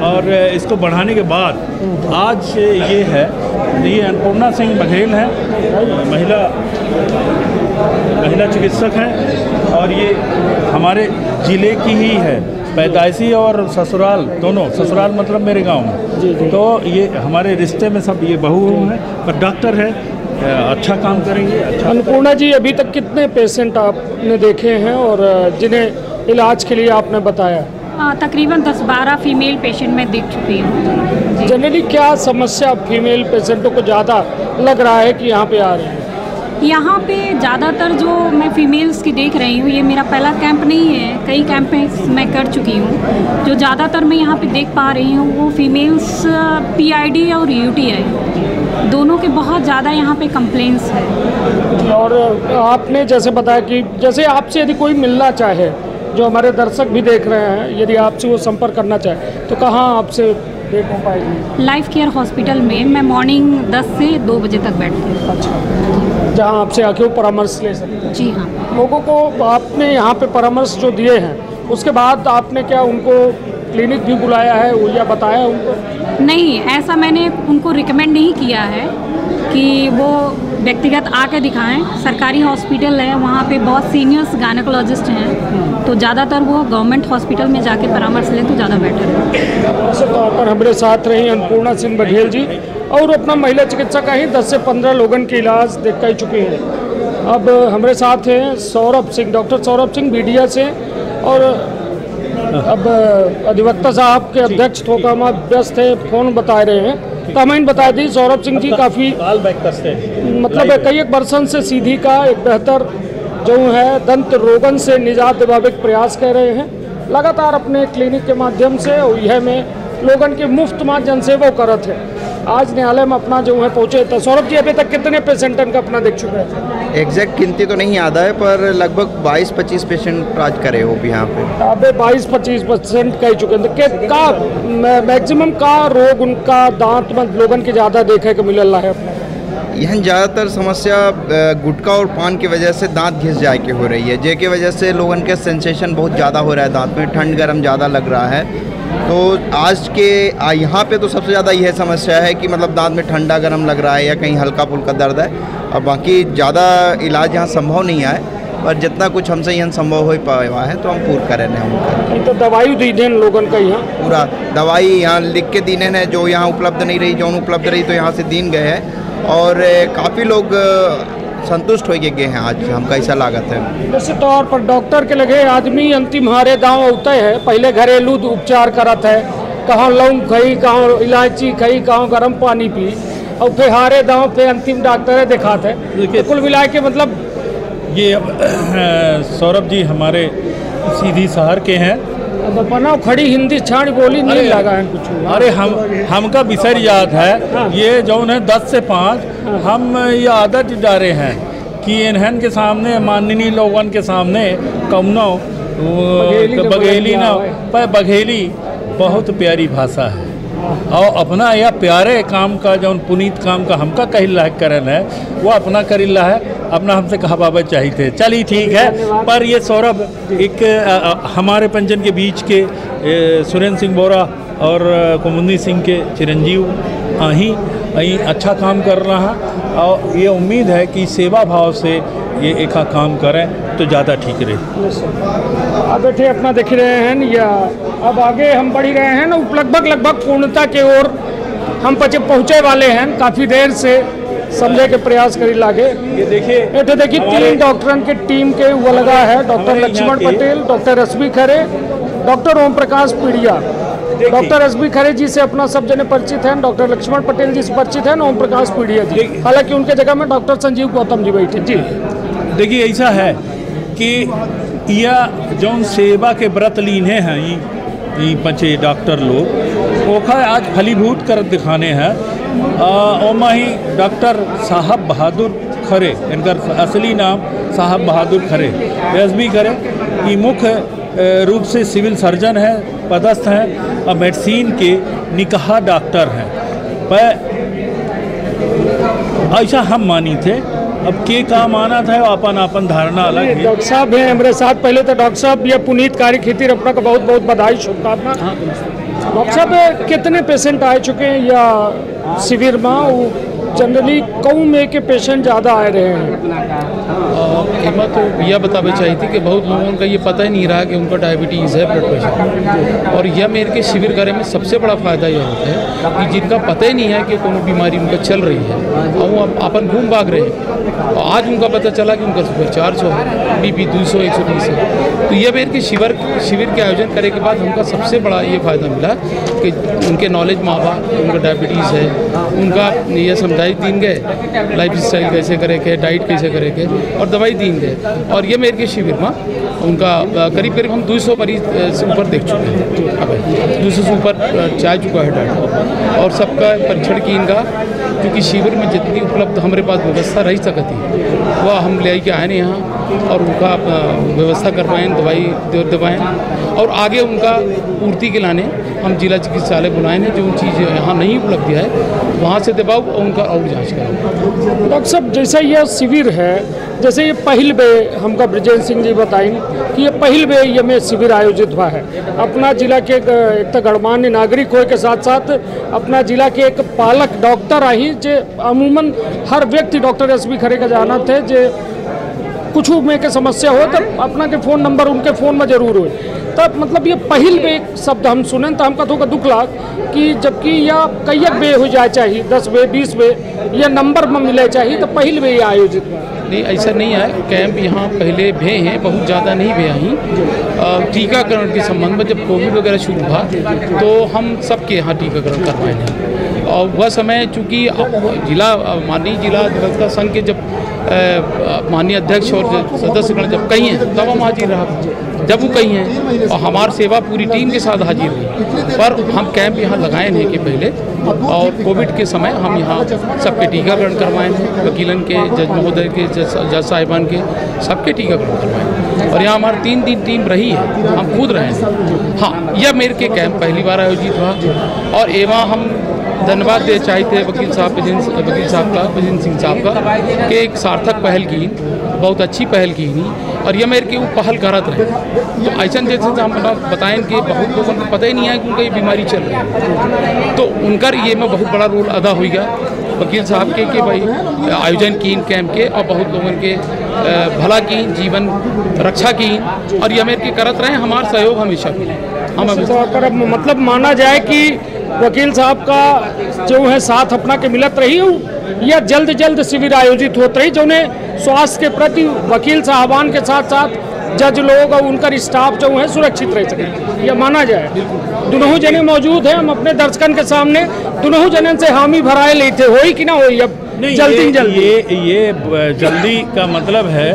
और इसको बढ़ाने के बाद आज ये है ये अन्नपूर्णा सिंह बघेल है महिला चिकित्सक हैं और ये हमारे ज़िले की ही है पैदाइशी और ससुराल दोनों ससुराल मतलब मेरे गांव में तो ये हमारे रिश्ते में सब ये बहू हैं पर डॉक्टर है अच्छा काम करेंगे अन्नपूर्णा जी अभी तक कितने पेशेंट आपने देखे हैं और जिन्हें इलाज के लिए आपने बताया तकरीबन 10-12 फीमेल पेशेंट मैं देख चुकी हूँ जनरली क्या समस्या फीमेल पेशेंटों को ज़्यादा लग रहा है कि यहाँ पे आ रही है यहाँ पे ज़्यादातर जो मैं फ़ीमेल्स की देख रही हूँ ये मेरा पहला कैंप नहीं है कई कैंप मैं कर चुकी हूँ जो ज़्यादातर मैं यहाँ पे देख पा रही हूँ वो फीमेल्स PID और UTI दोनों के बहुत ज़्यादा यहाँ पे कंप्लेंट्स है और आपने जैसे बताया कि जैसे आपसे यदि कोई मिलना चाहे जो हमारे दर्शक भी देख रहे हैं यदि आपसे वो संपर्क करना चाहे तो कहाँ आपसे भेंट हो पाएगी लाइफ केयर हॉस्पिटल में मैं मॉर्निंग 10 से 2 बजे तक बैठती हूँ अच्छा जहाँ आपसे आके वो परामर्श ले सकते हैं जी हाँ लोगों को आपने यहाँ पे परामर्श जो दिए हैं उसके बाद आपने क्या उनको क्लिनिक भी बुलाया है या बताया उनको नहीं ऐसा मैंने उनको रिकमेंड नहीं किया है कि वो व्यक्तिगत आके दिखाएं सरकारी हॉस्पिटल है वहाँ पे बहुत सीनियर्स गायनेकोलॉजिस्ट हैं तो ज़्यादातर वो गवर्नमेंट हॉस्पिटल में जाके परामर्श लें तो ज़्यादा बेटर है वैसे तौर पर हमारे साथ रही अन्नपूर्णा सिंह बघेल जी और अपना महिला चिकित्सक ही 10 से 15 लोगों के इलाज देख कर चुके हैं अब हमारे साथ हैं सौरभ सिंह डॉक्टर सौरभ सिंह BDA से और अब अधिवक्ता साहब के अध्यक्ष थोकामा व्यस्त है, फोन बता रहे हैं, तो हमें बता दी सौरभ सिंह जी काफ़ी मतलब कई एक बरसन से सीधी का एक बेहतर जो है दंत रोगन से निजात दिलावे के प्रयास कर रहे हैं। लगातार अपने क्लिनिक के माध्यम से यह में लोगन के मुफ्त में जनसेवा करत है। आज न्यायालय में अपना जो है पहुँचे। तो सौरभ जी अभी तक कितने पेशेंटन का अपना देख चुके हैं? एग्जैक्ट गिनती तो नहीं याद है, पर लगभग 22-25 पेशेंट आज करे हो भी यहाँ पे। अबे 22-25% कह चुके हैं। तो का मैक्सिमम का रोग उनका दांत में लोगन के ज़्यादा देखे को मिल रहा है अपना? यह ज़्यादातर समस्या गुटखा और पान की वजह से दांत घिस जाए की हो रही है, जिसकी वजह से लोगन के सेंसेशन बहुत ज़्यादा हो रहा है, दांत में ठंड गर्म ज़्यादा लग रहा है। तो आज के यहाँ पे तो सबसे ज़्यादा यह समस्या है कि मतलब दांत में ठंडा गर्म लग रहा है या कहीं हल्का फुल्का दर्द है, और बाकी ज़्यादा इलाज यहाँ संभव नहीं है, पर जितना कुछ हमसे यहाँ संभव हो पाया है तो हम पूरा करें हैं। तो दवाई दी दें लोगन का यहाँ पूरा दवाई यहाँ लिख के दीने हैं, जो यहाँ उपलब्ध नहीं रही, जो उपलब्ध रही तो यहाँ से दीन गए हैं, और काफ़ी लोग संतुष्ट हो गए हैं आज हमका ऐसा लागत है। जैसे तौर पर डॉक्टर के लगे आदमी अंतिम हारे दांव होता है, पहले घरेलू उपचार करत है, कहाँ लौंग खाई, कहाँ इलायची खाई, कहाँ गर्म पानी पी, और फिर हारे दांव पे अंतिम डॉक्टर दिखाते हैं। तो कुल मिला के मतलब ये सौरभ जी हमारे सीधी शहर के हैं। बनाओ खड़ी हिंदी छाड़ बोली नहीं लगा है कुछ। अरे हमका विषय याद है। हाँ। ये जो है 10 से 5 हाँ। हम ये आदत डाले हैं कि इन्हन के सामने माननीय लोगन के सामने कौनो बघेली ना पर बघेली बहुत प्यारी भाषा है, और अपना यह प्यारे काम का जो पुनीत काम का हमका कही लायक करन है वो अपना करिल्ला है, अपना हमसे कहा बाबा चाहिए थे। चलिए ठीक है। पर ये सौरभ एक हमारे पंचन के बीच के सुरेंद्र सिंह बोरा और कुमुदनी सिंह के चिरंजीव अहीं अच्छा काम कर रहा है, और ये उम्मीद है कि सेवा भाव से ये एक काम करें तो ज़्यादा ठीक रहे। अब बैठे अपना देख रहे हैं या अब आगे हम बढ़ रहे हैं ना, लगभग पूर्णता की ओर हम पहुँचे वाले हैं। काफ़ी देर से समझे के प्रयास करी लागे। ये देखिए 3 डॉक्टरों के टीम के वो लगा है, doctor Laxman Patel, doctor SB Khare, doctor Om Prakash Pidiya. Doctor SB Khare ji से अपना सब जने परिचित हैं, डॉक्टर लक्ष्मण पटेल जी से परिचित हैं, ओम प्रकाश पीड़िया जी, हालांकि उनके जगह में डॉक्टर संजीव गौतम जी बैठे। जी देखिए ऐसा है कि यह जो सेवा के व्रत लीने हैं ये बच्चे डॉक्टर लोग ओखा आज फलीभूत कर दिखाने हैं। ओमा ही डॉक्टर साहब बहादुर खरे, इनका असली नाम साहब बहादुर खरे, एसबी खरे, ये मुख्य रूप से सिविल सर्जन है, पदस्थ हैं, और मेडिसिन के निकाह डॉक्टर हैं। पर ऐसा हम मानी थे, अब के का माना था अपन धारणा अलग है। डॉक्टर साहब हैं हमारे साथ। पहले तो डॉक्टर साहब ये पुनीत कार्य खेती अपना का बहुत बहुत बधाई शुभकामना। डॉक्टर साहब कितने पेशेंट आ चुके हैं या शिविर में? जनरली कौन में के पेशेंट ज़्यादा आ रहे हैं? एमा तो यह बतावे चाहिए थी कि बहुत लोगों का ये पता ही नहीं रहा कि उनका डायबिटीज़ है, ब्लड प्रेशर। और यह मेरे के शिविर करे में सबसे बड़ा फ़ायदा यह होता है कि जिनका पता ही नहीं है कि कोनो बीमारी उनका चल रही है और वो अपन घूम भाग रहे हैं, और आज उनका पता चला कि उनका शुगर 400 है, BP 200 120 है। तो यह मेरे के शिविर के आयोजन करे के बाद हमका सबसे बड़ा ये फ़ायदा मिला कि उनके नॉलेज माँ बाप, उनका डायबिटीज़ है, उनका यह समझाई दीन गए लाइफ स्टाइल कैसे करे के, डाइट कैसे करे के, और दवाई दीन गए। और ये मेरे के शिविर में उनका करीब हम 200 मरीज से ऊपर देख चुके हैं। अब 200 से ऊपर जा चुका है डाटा, और सबका परीक्षण की इनका, क्योंकि शिविर में जितनी उपलब्ध हमारे पास व्यवस्था रही सकती वह हम ले के आए यहाँ और उनका व्यवस्था करवाएं, दवाएँ, और आगे उनका पूर्ति के लाने हम जिला चिकित्सालय बुलाए हैं, जो चीज़ यहाँ नहीं उपलब्ध है वहाँ से दबाओ और उनका और जांच करें। डॉक्टर साहब जैसे यह शिविर है, जैसे ये पहल बे हमका ब्रजेंद्र सिंह जी बताएं कि ये पहल बे ये में शिविर आयोजित हुआ है। अपना जिला के एक तो गणमान्य नागरिक हो के साथ साथ अपना जिला के एक पालक डॉक्टर आई, जो अमूमन हर व्यक्ति डॉक्टर एसबी खरे का जाना थे, जो कुछ में के समस्या हो तो अपना के फ़ोन नंबर उनके फ़ोन में जरूर हो। तब मतलब ये पहल बे शब्द हम सुने तो हमका थोड़ा दुख लाग कि जबकि यह कई बे हो जाए चाहिए, 10 बे 20 बे यह नंबर में मिले चाहिए, तो पहल बे आयोजित हुआ। नहीं ऐसा नहीं है, कैंप यहाँ पहले भे हैं, बहुत ज़्यादा नहीं भे हैं। टीकाकरण के संबंध में जब कोविड वगैरह शुरू हुआ तो हम सबके यहाँ टीकाकरण करवाए हैं। और वह समय चूँकि माननीय जिला अधिवक्ता संघ के जब माननीय अध्यक्ष और सदस्यगण जब कही हैं तब हम हाजिर रहा, जब वो कही हैं और हमारी सेवा पूरी टीम के साथ हाजिर रही। पर हम कैंप यहाँ लगाए नहीं कि पहले, और कोविड के समय हम यहाँ सबके टीकाकरण करवाए हैं, वकीलन के, जज महोदय के, जज साहिबान के, सबके टीकाकरण करवाए। और यहाँ हमारी 3 दिन टीम रही है, हम खुद रहे हैं। हाँ, यह मेरे के कैंप पहली बार आयोजित हुआ और एवं हम धन्यवाद दे चाहते वकील विजेंद्र सिंह साहब का कि एक सार्थक पहल की, बहुत अच्छी पहल की और यह मेरे के वो पहल करत रहे। तो ऐसा जैसे हम बताएं कि बहुत लोगों को पता ही नहीं है कि उनका ये बीमारी चल रही है, तो उनका ये में बहुत बड़ा रोल अदा हुआ वकील साहब के कि भाई आयोजन की कैंप के और बहुत लोगों के भला की, जीवन रक्षा की, और यह मेरे के करत रहे। हमारा सहयोग हमेशा हम अगर मतलब माना जाए कि वकील साहब का जो है साथ अपना के मिलत रही या जल्द शिविर आयोजित होते रही, जो उन्हें स्वास्थ्य के प्रति वकील साहबान के साथ साथ जज लोग और उनका स्टाफ जो है सुरक्षित रह सके, यह माना जाए। दोनों जने मौजूद हैं, हम अपने दर्शकन के सामने दोनों जने से हामी भराए लेते हो कि ना हो, अब जल्दी ये जल्दी का मतलब है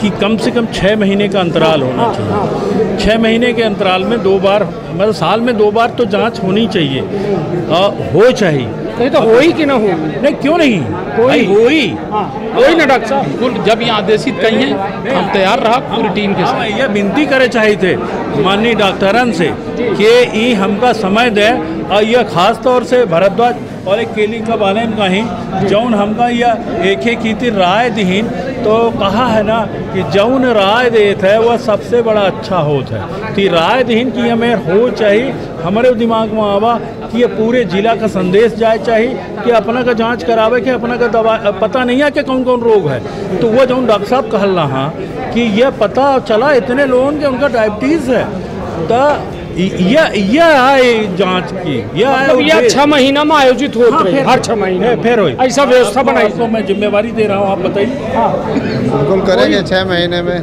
कि कम से कम 6 महीने का अंतराल होना चाहिए। 6 महीने के अंतराल में 2 बार, मतलब साल में 2 बार तो जांच होनी चाहिए, हो चाहिए। नहीं तो हो ही कि ना हो? नहीं, क्यों नहीं हो ही ना डॉक्टर साहब। जब यहाँ आदेशित कही हैं हम तैयार रहा पूरी टीम के साथ। यह विनती करे चाहिए थे माननीय डॉक्टरन से कि ये हमका समय दे, और यह खास तौर से भरद्वाज और एक केली का बारे में कहीं जौन हमका यह एक की राय दीन, तो कहा है ना कि जौन राय देते है वह सबसे बड़ा अच्छा होता है। तो राय दीन की हमें हो चाहिए, हमारे दिमाग में आवा कि ये पूरे जिला का संदेश जाए चाहिए कि अपना का जांच करावे के, अपना का दवा पता नहीं है कि कौन कौन रोग है। तो वो जो डॉक्टर साहब कहल रहा कि यह पता चला इतने लोगों के उनका डायबिटीज़ है, तो यह आए जांच की, यह 6 महीना में आयोजित होते हैं, हर 6 महीने फिर हो ऐसा व्यवस्था बनाई। तो मैं जिम्मेवारी दे रहा हूँ, आप बताइए। बिल्कुल करेंगे, 6 महीने में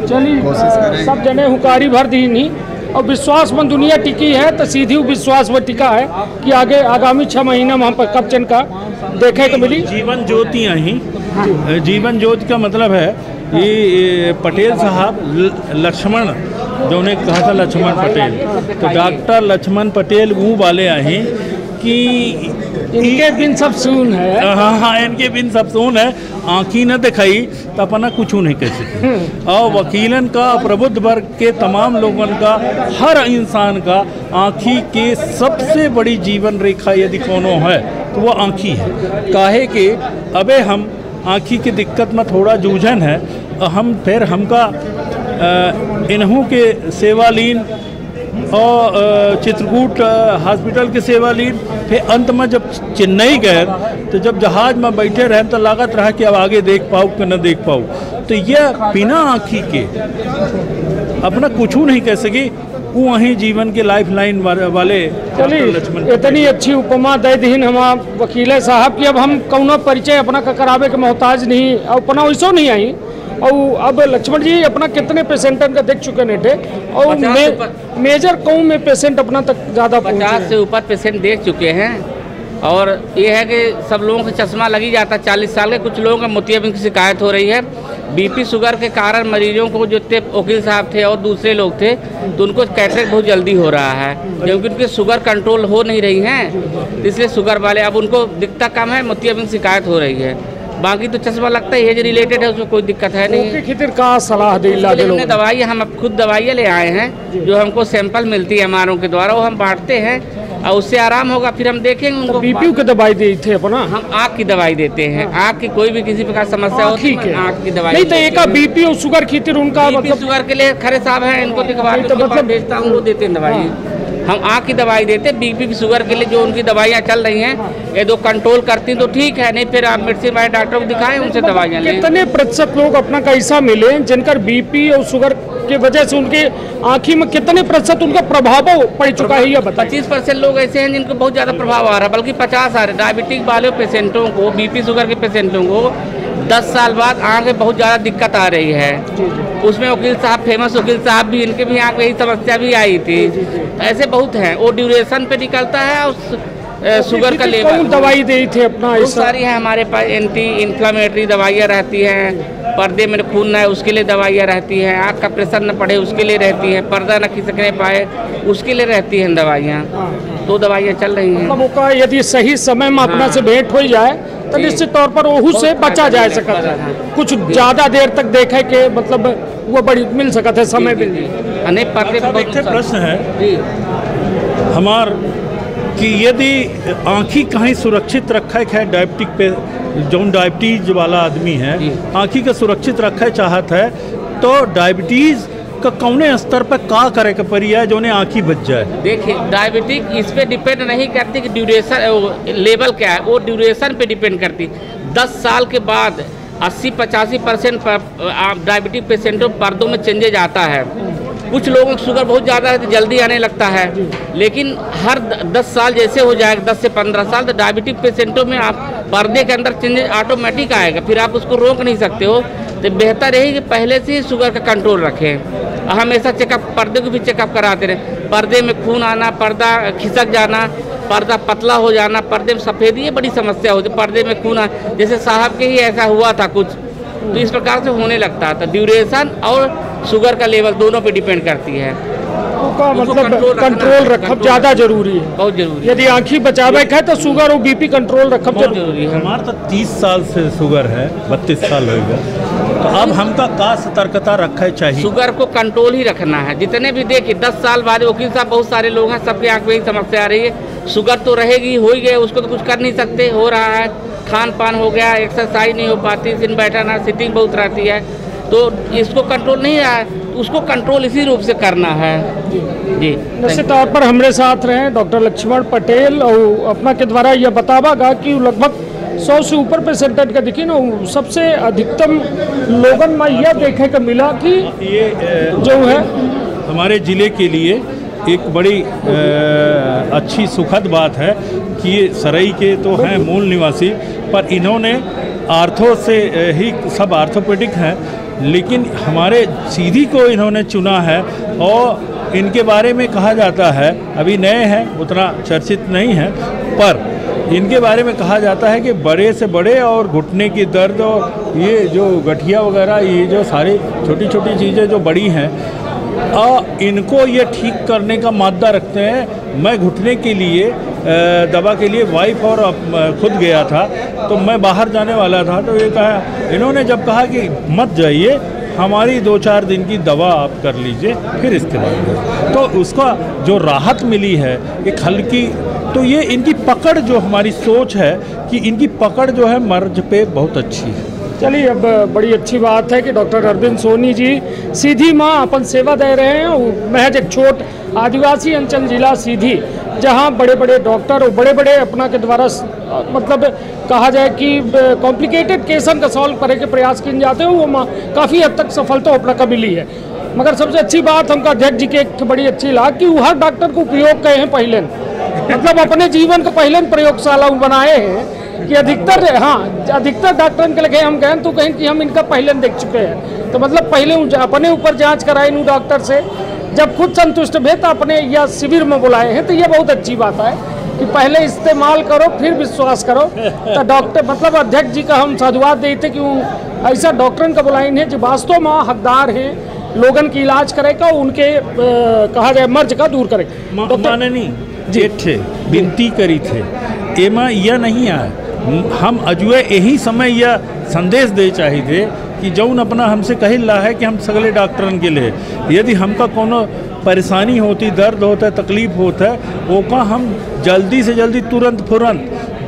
चलिए सब जने हुकारी भर दी नहीं, और विश्वास में दुनिया टिकी है तो सीधी विश्वास में टिका है कि आगे आगामी 6 महीना में हम पर कब चन का देखे को मिली। जीवन ज्योति ही, जीवन ज्योति का मतलब है ये पटेल साहब लक्ष्मण जो उन्हें कहा था लक्ष्मण पटेल, तो डॉक्टर लक्ष्मण पटेल वो वाले आए कि इनके बिन सब सुन है। हाँ, इनके बिन सब सुन है, आँखी न दिखाई तो अपना कुछ नहीं कह सके। और वकीलन का, प्रबुद्ध वर्ग के तमाम लोगों का, हर इंसान का आँखी के सबसे बड़ी जीवन रेखा यदि कोनो है तो वो आँखी है। काहे कि अबे हम आँखी की दिक्कत में थोड़ा जूझन है, हम फिर हमका इन्हों के सेवालीन और चित्रकूट हॉस्पिटल के सेवालीन, फिर अंत में जब चेन्नई गए तो जब जहाज में बैठे रहे तो लागत रहा कि अब आगे देख पाऊँ कि न देख पाऊँ। तो यह बिना आँखी के अपना कुछ नहीं कह सकी, वो वहीं जीवन के लाइफ लाइन वाले। चलिए, इतनी अच्छी उपमा दे दीन हम वकील साहब की, अब हम कौनो परिचय अपना का करावे के मोहताज नहीं, अपना वैसो नहीं आई। और अब लक्ष्मण जी अपना कितने पेशेंटन का देख चुके नेटे, और मेजर कौन में पेशेंट अपना तक ज़्यादा 50 से ऊपर पेशेंट देख चुके हैं। और ये है कि सब लोगों का चश्मा लग ही जाता है 40 साल के। कुछ लोगों का मोतियाबिंद की शिकायत हो रही है। बीपी शुगर के कारण मरीजों को जो वकील साहब थे और दूसरे लोग थे तो उनको कैटरेक्ट बहुत जल्दी हो रहा है, क्योंकि उनकी शुगर कंट्रोल हो नहीं रही है, इसलिए शुगर वाले अब उनको दिखता कम है, मोतियाबिंद शिकायत हो रही है। बाकी तो चश्मा लगता है, एज रिलेटेड है, उसमें कोई दिक्कत है नहीं। का सलाह दे हमने दवाइयाँ, हम अब खुद दवाइयाँ ले आए हैं जो हमको सैंपल मिलती है हमारों के द्वारा, वो हम बांटते हैं और उससे आराम होगा। फिर हम देखेंगे उनको। बीपी की दवाई दी थे अपना, हम आँख की दवाई देते हैं। आँख की कोई भी किसी प्रकार समस्या हो, आँख की दवाई नहीं तो एक बीपी और शुगर की उनका मतलब शुगर के लिए खरे साहब है, इनको दिखवा तो मतलब भेजता हूँ, वो देते हैं दवाई। हम आँख की दवाई देते हैं। बीपी की शुगर के लिए जो उनकी दवाइयाँ चल रही हैं ये दो कंट्रोल करती तो ठीक है, नहीं फिर आप मेडिसिन वाले डॉक्टर को दिखाएं, उनसे दवाइयाँ लें। कितने प्रतिशत लोग अपना कैसा मिले जिनका बीपी और शुगर की वजह से उनके आँखी में कितने प्रतिशत उनका प्रभाव पड़ चुका है? 25% लोग ऐसे हैं जिनको बहुत ज़्यादा प्रभाव आ रहा है, बल्कि 50 आ रहे। डायबिटिक वाले पेशेंटों को, बीपी शुगर के पेशेंटों को 10 साल बाद आँख में बहुत ज़्यादा दिक्कत आ रही है। उसमें वकील साहब, फेमस वकील साहब भी, इनके भी आँख में यही समस्या भी आई थी। ऐसे बहुत हैं, वो ड्यूरेशन पे निकलता है और शुगर का लेवल। कौन दवाई दी थी अपना? बहुत सारी है हमारे पास, एंटी इन्फ्लामेटरी दवाइयाँ रहती हैं, पर्दे में खून न है उसके लिए दवाइयाँ रहती हैं, आँख का प्रेशर न पड़े उसके लिए रहती है, पर्दा न खिसकने पाए उसके लिए रहती हैं दवाइयाँ। तो दवाइयाँ चल रही हैं। मतलब यदि सही समय में अपना से भेंट हो जाए तो निश्चित तौर पर ओहू से बचा जा सकता है। कुछ ज़्यादा देर तक देखे के मतलब वो बड़ी मिल सकता है, समय मिल जाए। प्रश्न है हमार कि यदि आँखी कहीं सुरक्षित रखे है, डायबिटिक पे जो डायबिटीज वाला आदमी है आँखी का सुरक्षित रखे चाहत है, तो डायबिटीज़ का कौने स्तर पर का करे के पड़ी है जो ने आँखी बच जाए? देखिए, डायबिटिक इस पे डिपेंड नहीं करती कि ड्यूरेशन लेवल क्या है, वो ड्यूरेशन पे डिपेंड करती। 10 साल के बाद 80-85% डायबिटिक पेशेंटों पर्दों में चेंजेज आता है। कुछ लोगों की शुगर बहुत ज़्यादा है तो जल्दी आने लगता है, लेकिन हर 10 साल जैसे हो जाएगा, 10 से 15 साल, तो डायबिटिक पेशेंटों में आप पर्दे के अंदर चेंजेज ऑटोमेटिक आएगा, फिर आप उसको रोक नहीं सकते हो। तो बेहतर है कि पहले से ही शुगर का कंट्रोल रखें, हमेशा चेकअप, पर्दे को भी चेकअप कराते रहे। पर्दे में खून आना, पर्दा खिसक जाना, पर्दा पतला हो जाना, पर्दे में सफ़ेदी, ये बड़ी समस्या होती है। पर्दे में खून जैसे साहब के ही ऐसा हुआ था कुछ, तो इस प्रकार से होने लगता है। तो ड्यूरेशन और शुगर का लेवल दोनों पे डिपेंड करती है। का मतलब कंट्रोल रखब ज़्यादा जरूरी है, बहुत जरूरी। यदि आँखी बचावे है तो शुगर और बीपी कंट्रोल रखब जरूरी है। हमारा तो 30 साल से शुगर है, 32 साल हो गया, तो अब हमका का सतर्कता रखा चाहिए? शुगर को कंट्रोल ही रखना है। जितने भी देखिए 10 साल बाद वकील साहब बहुत सारे लोग हैं, सबके आँख में ही समस्या आ रही है। शुगर तो रहेगी, हो ही गया, उसको तो कुछ कर नहीं सकते, हो रहा है। खान पान हो गया, एक्सरसाइज नहीं हो पाती, दिन बैठना, सिटिंग बहुत रहती है, तो इसको कंट्रोल नहीं रहा है, उसको कंट्रोल इसी रूप से करना है। जी, निश्चित तौर पर हमारे साथ रहे डॉक्टर लक्ष्मण पटेल और अपना के द्वारा यह बतावागा कि लगभग 100 से ऊपर पेशेंट का देखिए ना, सबसे अधिकतम लोगन में यह देखे को मिला कि ये जो है हमारे ज़िले के लिए एक बड़ी अच्छी सुखद बात है कि ये सरई के तो हैं मूल निवासी, पर इन्होंने आर्थो से ही, सब आर्थोपेडिक हैं, लेकिन हमारे सीधी को इन्होंने चुना है और इनके बारे में कहा जाता है, अभी नए हैं, उतना चर्चित नहीं है, पर इनके बारे में कहा जाता है कि बड़े से बड़े और घुटने की दर्द और ये जो गठिया वगैरह, ये जो सारी छोटी छोटी चीज़ें जो बड़ी हैं, इनको ये ठीक करने का मादा रखते हैं। मैं घुटने के लिए दवा के लिए वाइफ और खुद गया था, तो मैं बाहर जाने वाला था, तो ये कहा, इन्होंने जब कहा कि मत जाइए, हमारी 2-4 दिन की दवा आप कर लीजिए, फिर इसके बाद, तो उसका जो राहत मिली है एक हल्की, तो ये इनकी पकड़, जो हमारी सोच है कि इनकी पकड़ जो है मर्ज पे बहुत अच्छी है। चलिए, अब बड़ी अच्छी बात है कि डॉक्टर अरविंद सोनी जी सीधी माँ अपन सेवा दे रहे हैं। महज एक छोट आदिवासी अंचल जिला सीधी, जहाँ बड़े बड़े डॉक्टर और बड़े बड़े अपना के द्वारा मतलब कहा जाए कि कॉम्प्लिकेटेड केसन का सॉल्व करे के प्रयास किए जाते हैं, वो काफ़ी हद तक सफलता अपना का मिली है। मगर सबसे अच्छी बात हमका अध्यक्ष जी के एक बड़ी अच्छी लगा कि वो हर डॉक्टर को उपयोग कहे हैं पहले, मतलब अपने जीवन का पहले प्रयोगशाला बनाए हैं कि अधिकतर डॉक्टर के लगे हम गए तो कहें कि हम इनका पहले देख चुके हैं, तो मतलब पहले अपने ऊपर जांच कराए इन डॉक्टर से, जब खुद संतुष्ट भे तो अपने या शिविर में बुलाए हैं, तो ये बहुत अच्छी बात है कि पहले इस्तेमाल करो फिर विश्वास करो। तो डॉक्टर मतलब अध्यक्ष जी का हम साधुवाद देते कि ऐसा डॉक्टरन का बुलाइन है जो वास्तव में हकदार हैं लोगन की इलाज करेगा, उनके कहा जाए मर्ज का दूर करेगा। डॉक्टर नहीं जेठे विनती करी थे, एमा यह नहीं आए, हम अजुए यही समय यह संदेश दे चाहिए थे कि जौन अपना हमसे कहिल रहा है कि हम सगले डॉक्टरन के लिए, यदि हमका कोनो परेशानी होती, दर्द होता है, तकलीफ होता है, वो का हम जल्दी से जल्दी तुरंत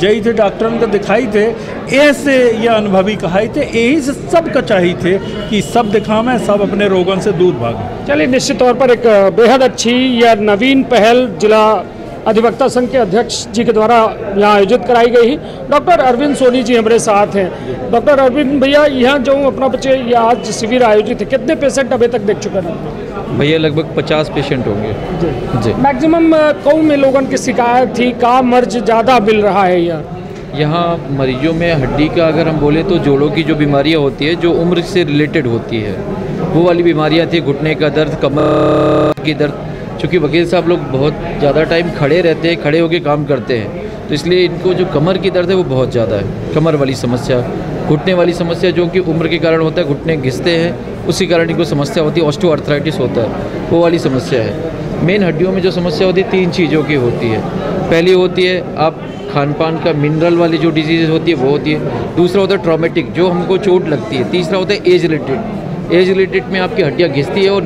जई थे डॉक्टरन को दिखाई थे, ऐसे यह अनुभवी कहाई थे, यही से सब का चाहिए थे कि सब दिखावें, सब अपने रोगन से दूर भागें। चलिए, निश्चित तौर पर एक बेहद अच्छी या नवीन पहल जिला अधिवक्ता संघ के अध्यक्ष जी के द्वारा यहाँ आयोजित कराई गई है। डॉक्टर अरविंद सोनी जी हमारे साथ हैं। डॉक्टर अरविंद भैया, यहाँ जो अपना बच्चे ये आज शिविर आयोजित है, कितने पेशेंट अभी तक देख चुके हैं? भैया लगभग 50 पेशेंट होंगे जी। मैक्सिमम कौन में लोगों की शिकायत थी, का मर्ज ज़्यादा मिल रहा है यहाँ? यहाँ मरीजों में हड्डी का अगर हम बोले तो जोड़ों की जो बीमारियाँ होती है जो उम्र से रिलेटेड होती है वो वाली बीमारियाँ थी, घुटने का दर्द, कमर की दर्द। चूँकि वकील साहब लोग बहुत ज़्यादा टाइम खड़े रहते हैं, खड़े होकर काम करते हैं, तो इसलिए इनको जो कमर की दर्द है वो बहुत ज़्यादा है। कमर वाली समस्या, घुटने वाली समस्या जो कि उम्र के कारण होता है, घुटने घिसते हैं, उसी कारण इनको समस्या होती है, ऑस्टियोआर्थराइटिस होता है, वो वाली समस्या है। मेन हड्डियों में जो समस्या होती है 3 चीज़ों की होती है। पहली होती है आप खान पान का मिनरल वाली जो डिजीज़ होती है वो होती है। दूसरा होता है ट्रॉमेटिक, जो हमको चोट लगती है। तीसरा होता है एज रिलेटेड। एज रिलेटेड में आपकी हड्डियाँ घिसती है और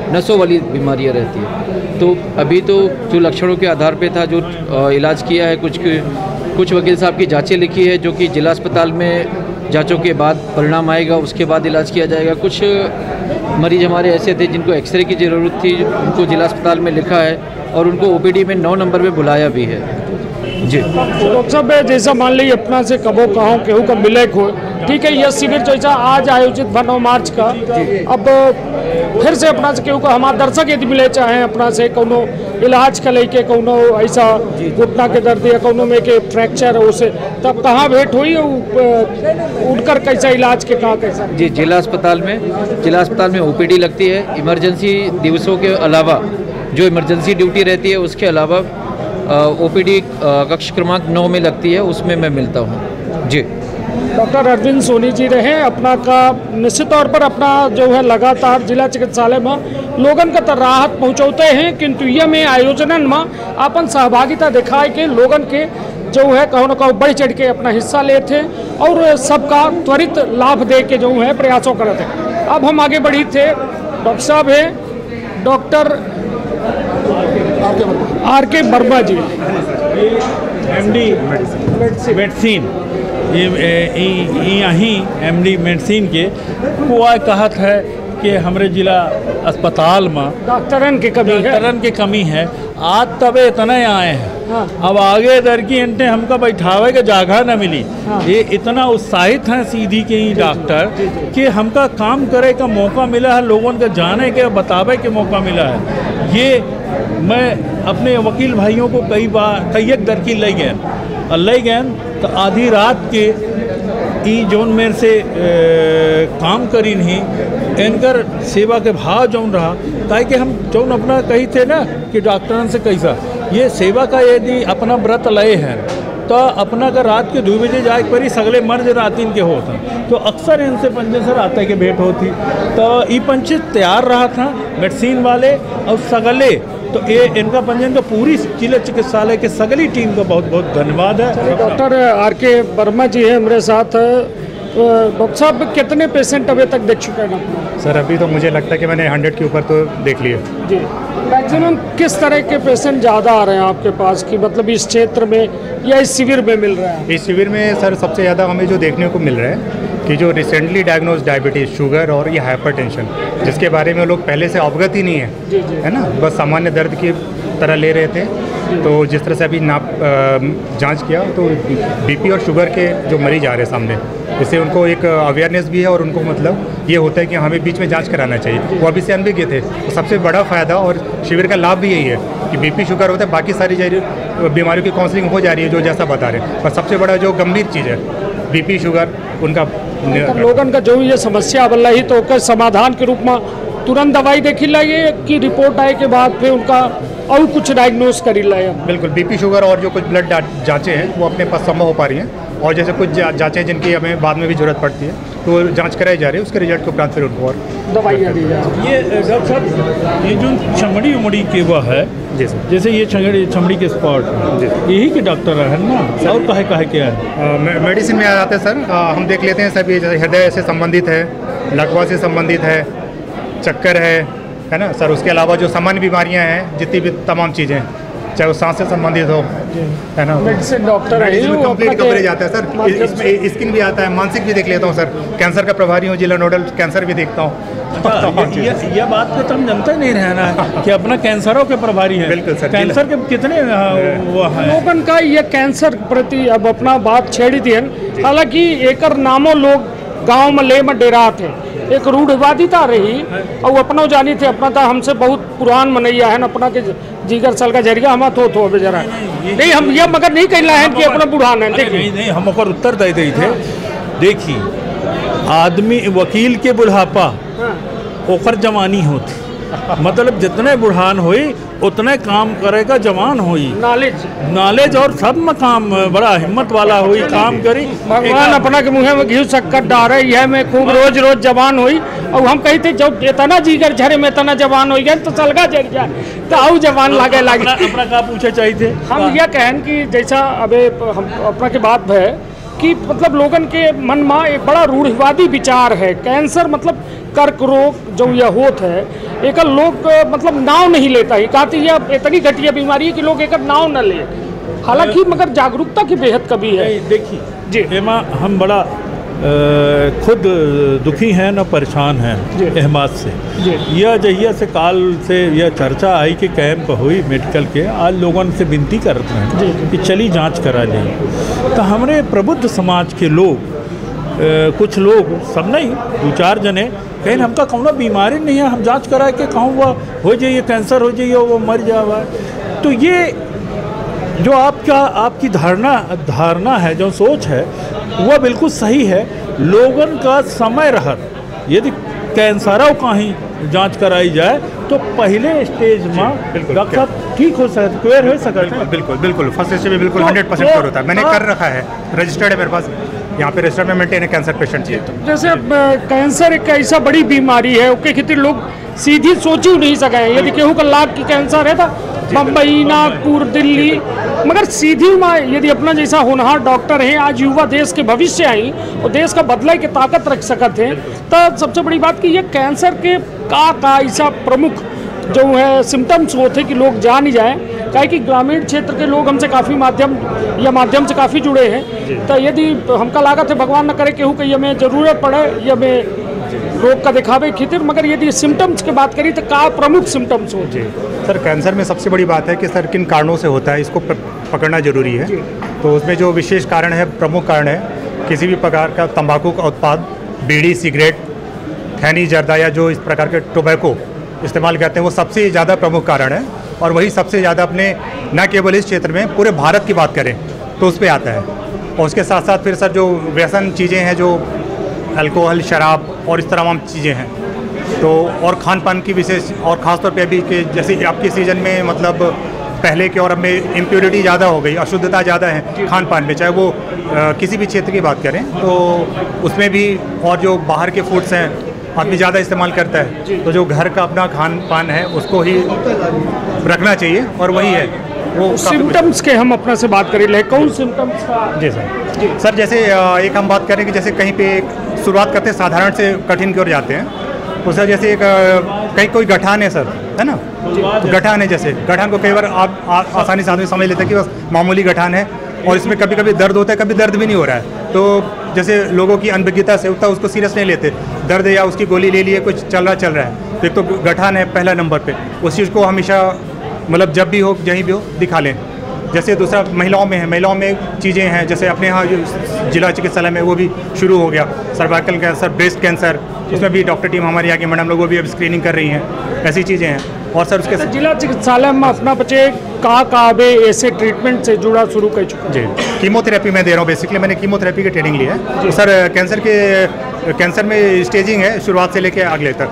नसों वाली बीमारियाँ रहती है। तो अभी तो जो लक्षणों के आधार पे था, जो इलाज किया है, कुछ वकील साहब की जांचें लिखी है जो कि जिला अस्पताल में जांचों के बाद परिणाम आएगा, उसके बाद इलाज किया जाएगा। कुछ मरीज हमारे ऐसे थे जिनको एक्सरे की ज़रूरत थी, उनको जिला अस्पताल में लिखा है और उनको ओपीडी में 9 नंबर पे बुलाया भी है। जी डॉक्टर साहब, जैसा मान ली अपना से कबो कहो केहू का मिले को, ठीक है, यह शिविर जैसा आज आयोजित 9 मार्च का, अब फिर से अपना से केहू का हमारे दर्शक यदि मिले चाहें अपना से कोनो इलाज का लेके, कोनो ऐसा घुटना के दर्द या कोनो में के फ्रैक्चर हो से, तब कहाँ भेंट हुई उनकर कैसा इलाज के कहाँ कैसा? जी जिला अस्पताल में ओपीडी लगती है। इमरजेंसी दिवसों के अलावा जो इमरजेंसी ड्यूटी रहती है उसके अलावा ओपीडी कक्ष क्रमांक 9 में लगती है, उसमें मैं मिलता हूँ। जी डॉक्टर अरविंद सोनी जी रहे अपना का निश्चित तौर पर अपना जो है लगातार जिला चिकित्सालय में लोगन का तो राहत पहुँचाते हैं, किंतु ये में आयोजन में अपन सहभागिता दिखाए के लोगन के जो है कहो न कहो बढ़ चढ़ के अपना हिस्सा लेते और सबका त्वरित लाभ दे के जो है प्रयासों करते हैं। अब हम आगे बढ़ी थे, डॉक्टर साहब है डॉक्टर आर.के. वर्मा जी, MD मेडिसिन, यहीं MD मेडिसिन के वो कहत है कि हमारे जिला अस्पताल में डॉक्टरन की कमी है। आज तबे इतना आए हैं। हाँ। अब आगे दर की इनने हमको बैठावे के जगह न मिली। हाँ। ये इतना उत्साहित हैं सीधी के ही डॉक्टर कि हमका काम करे का मौका मिला है, लोगों के जाने के बतावे के मौका मिला है। ये मैं अपने वकील भाइयों को कई एक दर की ले गए तो आधी रात के जोन मेरे से काम करी नहीं, इनकर सेवा के भाव जौन रहा, ताकि हम जौन अपना कही थे ना कि डॉक्टरन से कैसा ये सेवा का यदि अपना व्रत लय है तो अपना का रात के 2 बजे जाए परी सगले मर्ज रातिन के होता, तो अक्सर इनसे पंचे सर आते के भेंट होती, तो ये पंचे तैयार रहा था मेडिसिन वाले और सगले, तो ये इनका पंजन का पूरी जिला चिकित्सालय के सगली टीम का बहुत बहुत धन्यवाद है। Doctor R K. वर्मा जी है मेरे साथ। डॉक्टर साहब कितने पेशेंट अभी तक देख चुके हैं? सर अभी तो मुझे लगता है कि मैंने 100 के ऊपर तो देख लिए। जी मैक्सिमम किस तरह के पेशेंट ज़्यादा आ रहे हैं आपके पास की, मतलब इस क्षेत्र में या इस शिविर में मिल रहा है? इस शिविर में सर सबसे ज़्यादा हमें जो देखने को मिल रहा है कि जो रिसेंटली डायग्नोज डायबिटीज़, शुगर और ये हाइपरटेंशन, जिसके बारे में लोग पहले से अवगत ही नहीं है, है ना, बस सामान्य दर्द की तरह ले रहे थे। तो जिस तरह से अभी जांच किया तो बीपी और शुगर के जो मरीज आ रहे हैं सामने, इससे उनको एक अवेयरनेस भी है और उनको मतलब ये होता है कि हमें बीच में जांच कराना चाहिए। वो अभी से अनभिज्ञ थे, तो सबसे बड़ा फ़ायदा और शिविर का लाभ भी यही है कि बीपी शुगर होता है, बाकी सारी बीमारियों की काउंसलिंग हो जा रही है जो जैसा बता रहे हैं, पर सबसे बड़ा जो गंभीर चीज़ है बीपी शुगर उनका लोगन का जो ये समस्या बल्ला ही तो उसका समाधान के रूप में तुरंत दवाई देखी लाइए कि रिपोर्ट आए के बाद फिर उनका और कुछ डायग्नोस करी लाए? बिल्कुल, बीपी शुगर और जो कुछ ब्लड जांचें हैं वो अपने पास संभव हो पा रही हैं, और जैसे कुछ जांचें जिनकी हमें बाद में भी जरूरत पड़ती है तो जांच कराई जा रही है, उसके रिजल्ट के उपरांत फिर उनको और दवाइयाँ दी जा रही है। ये डॉक्टर साहब ये जो चमड़ी उमड़ी के वह है, जैसे ये चमड़ी के स्पॉट यही के डॉक्टर है ना, और कहे क्या है? मेडिसिन में आ जाते हैं सर, हम देख लेते हैं सब, ये जैसे हृदय से संबंधित है, लकवा से संबंधित है, चक्कर है ना सर, उसके अलावा जो सामान्य बीमारियां हैं जितनी भी तमाम चीज़ें, चाहे वो सांस से संबंधित हो, है ना, मेडिसिन डॉक्टर है, कंप्लीट कवरेज आता है सर। इसमें स्किन भी आता है, मानसिक भी देख लेता हूँ सर, कैंसर का प्रभारी हूँ, जिला नोडल कैंसर भी देखता हूँ। यह बात को तो हम जानते नहीं रहना है कि अपना कैंसरों के प्रभारी है। बिल्कुल सर, कैंसर के कितने वो है लोगन का ये कैंसर प्रति अब अपना बात छेड़ी थी, हालांकि एक नामों लोग गाँव में ले में डेरा थे, एक रूढ़वादिता रही और अपना जानी थे अपना था हमसे बहुत पुरान मनैया है अपना के जीगर सल का जरिया हम तो बेचारा नहीं हम ये मगर नहीं कहना है कि अपना बुढ़ान है। नहीं नहीं हम ओकर उत्तर दे दी थे। देखिए आदमी वकील के बुढ़ापा ओकर जवानी होती, मतलब जितने बुढ़ान हुई उतने काम करेगा जवान हुई, नॉलेज और सब में काम बड़ा हिम्मत वाला हुई काम करी। भगवान अपना के मुँह में घी शक्कर डारे है मैं खूब रोज रोज जवान हुई और हम कहते जब इतना जीगर झरे में इतना जवान हो गया तो सलगा जग जाए तो आऊ जवान लागे लगे। अपना का पूछे चाहिए थे हम यह कहन कि जैसा अबे हम अपना के बात है कि मतलब लोगन के मन में एक बड़ा रूढ़िवादी विचार है। कैंसर मतलब कर्क रोग जो यह होत है एक लोग मतलब नाव नहीं लेता ही कहती यह इतनी घटिया बीमारी है कि लोग एक नाव न ले, हालांकि मगर जागरूकता की बेहद कमी है। देखिए जी एमा हम बड़ा खुद दुखी हैं न परेशान हैं अहमाद से। यह जहिया से काल से यह चर्चा आई कि कैंप हुई मेडिकल के, आज लोगों से विनती करते हैं कि चली जांच करा लें। तो हमारे प्रबुद्ध समाज के लोग कुछ लोग सब नहीं 2-4 जने कहीं हमका कौनो बीमारी नहीं है हम जांच करा के कहूँ वह हो जाइए कैंसर हो जाइए वो मर जावा। तो ये जो आपकी धारणा है जो सोच है वह बिल्कुल सही है। लोगन का समय रहत यदि कैंसर कहीं जांच कराई जाए तो पहले स्टेज में डॉक्टर साहब ठीक हो सकते क्लियर हो सकते। बिल्कुल बिल्कुल फर्स्ट स्टेज में बिल्कुल 100% क्लियर होता है। मैंने कर रखा है, रजिस्टर्ड है मेरे पास, यहाँ पे रजिस्टर में मेंटेन है कैंसर पेशेंट चाहिए। तो जैसे कैंसर एक ऐसा बड़ी बीमारी है उसके खितिर लोग सीधी सोच ही नहीं सके। यदि केहू का लाख की कैंसर है तो बम्बई नागपुर दिल्ली, मगर सीधी में यदि अपना जैसा होनहार डॉक्टर हैं आज युवा देश के भविष्य आई और देश का बदलाव की ताकत रख सकते हैं तो सबसे बड़ी बात कि ये कैंसर के का ऐसा प्रमुख जो है सिम्टम्स होते कि लोग जान ही जाए। क्या कि ग्रामीण क्षेत्र के लोग हमसे काफ़ी माध्यम से काफ़ी जुड़े हैं। तो यदि हमका लागत है भगवान न करे केहू कि हमें ज़रूरत पड़े या हमें रोग का दिखावे खितिर, मगर यदि सिम्टम्स की बात करी तो क्या प्रमुख सिम्टम्स होते हैं? सर कैंसर में सबसे बड़ी बात है कि सर किन कारणों से होता है इसको पकड़ना जरूरी है। तो उसमें जो विशेष कारण है प्रमुख कारण है किसी भी प्रकार का तंबाकू का उत्पाद, बीड़ी सिगरेट, खैनी जर्दा या जो इस प्रकार के टोबैको इस्तेमाल करते हैं वो सबसे ज़्यादा प्रमुख कारण है। और वही सबसे ज़्यादा अपने न केवल इस क्षेत्र में पूरे भारत की बात करें तो उस पर आता है। और उसके साथ साथ फिर सर जो व्यसन चीज़ें हैं जो अल्कोहल शराब और इस तमाम चीज़ें हैं तो और खान पान की विशेष और ख़ासतौर पे अभी के जैसे आपके सीज़न में मतलब पहले के और अब में इम्प्योरिटी ज़्यादा हो गई, अशुद्धता ज़्यादा है खान पान में, चाहे वो किसी भी क्षेत्र की बात करें तो उसमें भी। और जो बाहर के फूड्स हैं आदमी ज़्यादा इस्तेमाल करता है तो जो घर का अपना खान पान है उसको ही रखना चाहिए और वही है वो। सिम्टम्स के हम अपना से बात करें कौन सिम्टम्स का? जी सर सर जैसे एक हम बात करें कि जैसे कहीं पे शुरुआत करते हैं साधारण से कठिन की ओर जाते हैं तो सर जैसे एक कहीं कोई गठान है सर है ना, तो गठान है जैसे गठान को कई बार आप आसानी से आदमी समझ लेते हैं कि बस मामूली गठान है और इसमें कभी कभी दर्द होता है कभी दर्द भी नहीं हो रहा है। तो जैसे लोगों की अनभिज्ञता से उतना उसको सीरियस नहीं लेते, दर्द या उसकी गोली ले लिए कुछ चल रहा है तो एक तो गठान है पहला नंबर पे। उस चीज़ को हमेशा मतलब जब भी हो कहीं भी हो दिखा लें। जैसे दूसरा महिलाओं में है, महिलाओं में चीज़ें हैं जैसे अपने यहाँ जिला चिकित्सालय में वो भी शुरू हो गया सर्वाइकल कैंसर, ब्रेस्ट कैंसर, उसमें भी डॉक्टर टीम हमारे यहाँ की मैडम लोग वो भी अब स्क्रीनिंग कर रही हैं, ऐसी चीज़ें हैं। और सर उसके जिला चिकित्सालय में अपना बच्चे का ऐसे ट्रीटमेंट से जुड़ा शुरू कर चुका जी। कीमोथेरेपी मैं दे रहा हूँ, बेसिकली मैंने कीमोथेरेपी की ट्रेनिंग ली है। तो सर कैंसर में स्टेजिंग है शुरुआत से लेकर अगले तक।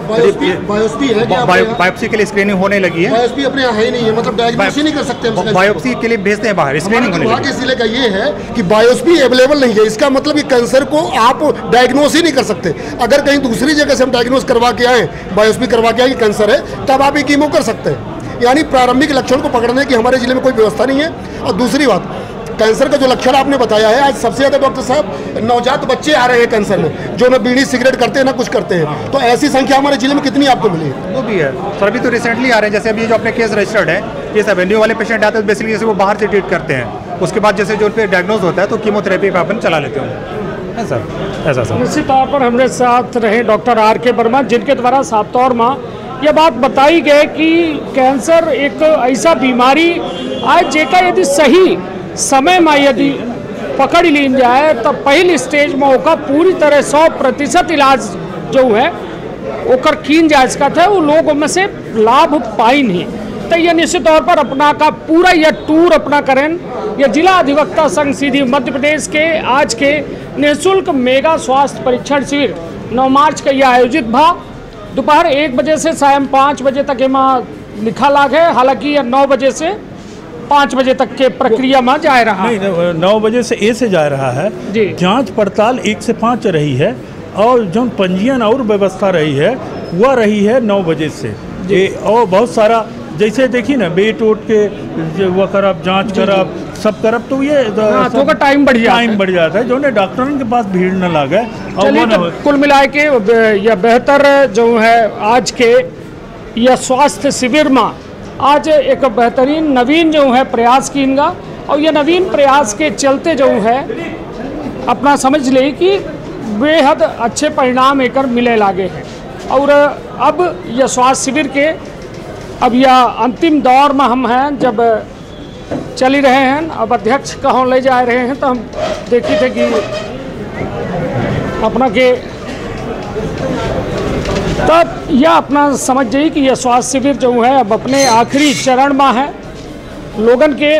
बायोप्सी के लिए स्क्रीनिंग होने लगी है। बायोप्सी अपने यहाँ है ही नहीं है, मतलब डायग्नोसिस ही नहीं कर सकते हम। बायोप्सी के लिए भेजते हैं बाहर, स्क्रीनिंग होने लगी है। जिले का ये है कि बायोप्सी अवेलेबल नहीं है, इसका मतलब कि कैंसर को आप डायग्नोस ही नहीं कर सकते। अगर कहीं दूसरी जगह से हम डायग्नोस करवा के आए, बायोप्सी करवा के आए कि कैंसर है, तब आप ये कीमो कर सकते हैं। यानी प्रारंभिक लक्षण को पकड़ने की हमारे जिले में कोई व्यवस्था नहीं है। और दूसरी बात, कैंसर का जो लक्षण आपने बताया है, आज सबसे ज़्यादा डॉक्टर साहब नवजात बच्चे आ रहे हैं कैंसर में, जो ना बीड़ी सिगरेट करते हैं ना कुछ करते हैं। तो ऐसी संख्या हमारे जिले में कितनी आपको मिली? वो भी है सर, अभी तो रिसेंटली आ रहे हैं। जैसे अभी जो अपने केस रजिस्टर्ड है, ये सब एवेन्यू वाले पेशेंट आते हैं बेसिकली जैसे वो बाहर से ट्रीट करते हैं, उसके बाद जैसे जो पे डायग्नोज होता है तो कीमोथेरेपी का अपन चला लेते हैं सर। ऐसा सर निश्चित तौर पर हमारे साथ रहे डॉक्टर R.K. वर्मा, जिनके द्वारा साफ तौर में यह बात बताई गई कि कैंसर एक ऐसा बीमारी आज जेका यदि सही समय में यदि पकड़ ली जाए तो पहली स्टेज में होगा पूरी तरह 100% इलाज जो है ओकर कीन जायज का था, वो लोग में से लाभ पाई नहीं। तो ये निश्चित तौर पर अपना का पूरा यह टूर अपना करें। यह जिला अधिवक्ता संघ सीधी मध्य प्रदेश के आज के निःशुल्क मेगा स्वास्थ्य परीक्षण शिविर 9 मार्च का यह आयोजित भा। दोपहर 1 बजे से शाम 5 बजे तक एमा लिखा लाग है। हालांकि यह 9 बजे से 5 बजे तक के प्रक्रिया में जा रहा है। नहीं, 9 बजे से ए से जा रहा है। जांच पड़ताल 1 से 5 रही है और जो पंजीयन और व्यवस्था रही है वह रही है 9 बजे से। और बहुत सारा जैसे देखिए ना, बेट उठ के वह करब, जांच करब, सब करब, तो ये तो टाइम बढ़ जाता है जो ने डॉक्टरों के पास भीड़ न लगे। चलिए, तो कुल मिला के यह बेहतर जो है आज के यह स्वास्थ्य शिविर में आज एक बेहतरीन नवीन जो है प्रयास कीनगा। और यह नवीन प्रयास के चलते जो है अपना समझ ले कि बेहद अच्छे परिणाम एकर मिले लागे हैं। और अब यह स्वास्थ्य शिविर के अब यह अंतिम दौर में हम हैं, जब चल ही रहे हैं। अब अध्यक्ष कहाँ ले जा रहे हैं, तो हम देखी थे कि अपना के तब यह अपना समझ जाइए कि यह स्वास्थ्य शिविर जो है अब अपने आखिरी चरण में है। लोगन के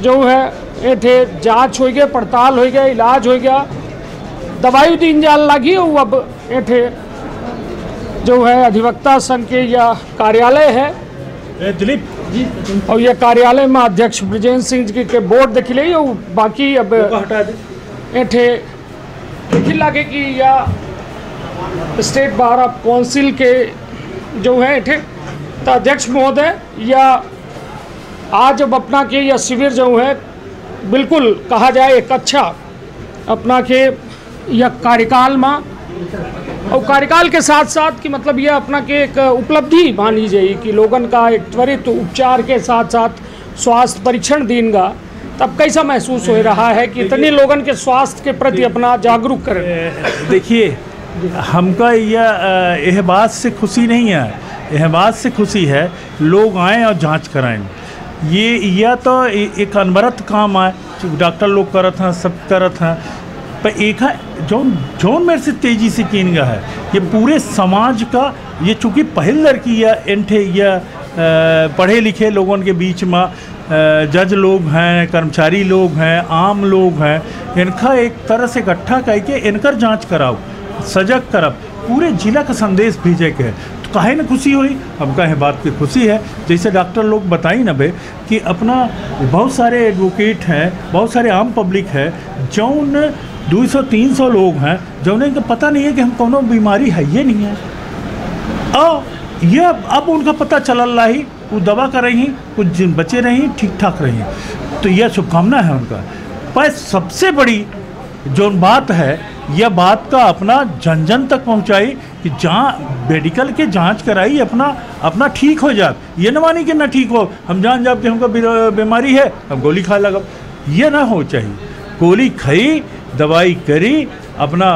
जो है एठे जांच हो गया, पड़ताल हो गया, इलाज हो गया, दवाई दिन जाल लगी। वो अब एठे जो है अधिवक्ता संघ के यह कार्यालय है दिलीप, और यह कार्यालय में अध्यक्ष ब्रजेंद्र सिंह जी के बोर्ड देख ले। बाकी अब एठे देख लगे कि यह स्टेट बार ऑफ काउंसिल के जो है एठे तो अध्यक्ष महोदय यह आज अब अपना के यह शिविर जो है बिल्कुल कहा जाए एक अच्छा अपना के यह कार्यकाल में, और कार्यकाल के साथ साथ कि मतलब यह अपना के एक उपलब्धि मानी जाए कि लोगन का एक त्वरित उपचार के साथ साथ स्वास्थ्य परीक्षण देंगे। तब कैसा महसूस हो रहा है कि इतने लोगन के स्वास्थ्य के प्रति अपना जागरूक करें? देखिए, हमका यह बात से खुशी नहीं है, यह बात से खुशी है लोग आएँ और जांच कराएं। यह तो एक अनवरत काम है, डॉक्टर लोग करत हैं, सब करत हैं, पर एक है जौन मेरे से तेज़ी से कीन गया है ये पूरे समाज का। ये चूँकि पहल लड़की या एंठे या पढ़े लिखे लोगों के बीच में जज लोग हैं, कर्मचारी लोग हैं, आम लोग हैं, इनका एक तरह से इकट्ठा करके इनकर जांच कराओ, सजग करब, पूरे जिला का संदेश भेजे के है। तो काहे न खुशी हुई, हमका है बात की खुशी है। जैसे डॉक्टर लोग बताई न भे कि अपना बहुत सारे एडवोकेट हैं, बहुत सारे आम पब्लिक है, जौन 200-300 लोग हैं जौन को पता नहीं है कि हम कोनो बीमारी है ये नहीं है, और यह अब उनका पता चल रही, वो दवा कर रही, कुछ बचे रही, ठीक ठाक रही, तो यह शुभकामना है उनका। पर सबसे बड़ी जो बात है, यह बात का अपना जन जन तक पहुंचाई कि जहाँ मेडिकल के जांच कराई, अपना ठीक हो जाए। ये न मानी कि ना ठीक हो, हम जान जाब कि हमको बीमारी है, हम गोली खा लगा, ये ना हो चाहिए। गोली खाई, दवाई करी, अपना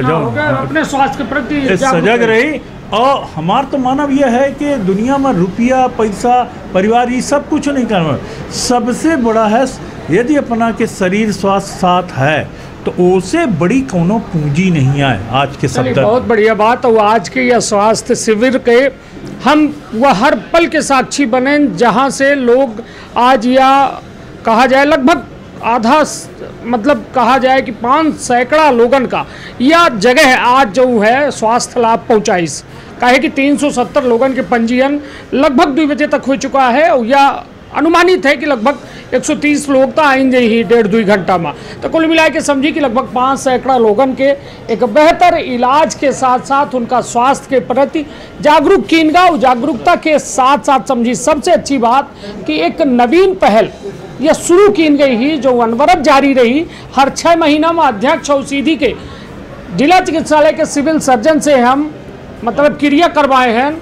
जो अपने स्वास्थ्य के प्रति सजग रही। और हमार तो मानव यह है कि दुनिया में रुपया, पैसा, परिवार ये सब कुछ नहीं करना, सबसे बड़ा है यदि अपना के शरीर स्वास्थ्य साथ है तो उससे बड़ी कोनो पूंजी नहीं आए आज के शब्द। बहुत बढ़िया बात। और आज के यह स्वास्थ्य शिविर के हम वह हर पल के साक्षी बने, जहाँ से लोग आज या कहा जाए लगभग आधा मतलब कहा जाए कि 5 सैकड़ा लोगन का यह जगह आज जो है स्वास्थ्य लाभ पहुँचाई। कहे कि 370 लोगन के पंजीयन लगभग 2 बजे तक हो चुका है, और यह अनुमानित है कि लगभग 130 लोग तो आएंगे ही 1.5-2 घंटा में। तो कुल मिला के समझिए कि लगभग 5 सैकड़ा लोगन के एक बेहतर इलाज के साथ साथ उनका स्वास्थ्य के प्रति जागरूक कीनगा। जागरूकता के साथ साथ समझिए सबसे अच्छी बात कि एक नवीन पहल यह शुरू की गई ही, जो अनवरत जारी रही। हर 6 महीना में अध्यक्ष और सीधी के जिला चिकित्सालय के सिविल सर्जन से हम मतलब क्रिया करवाए हैं,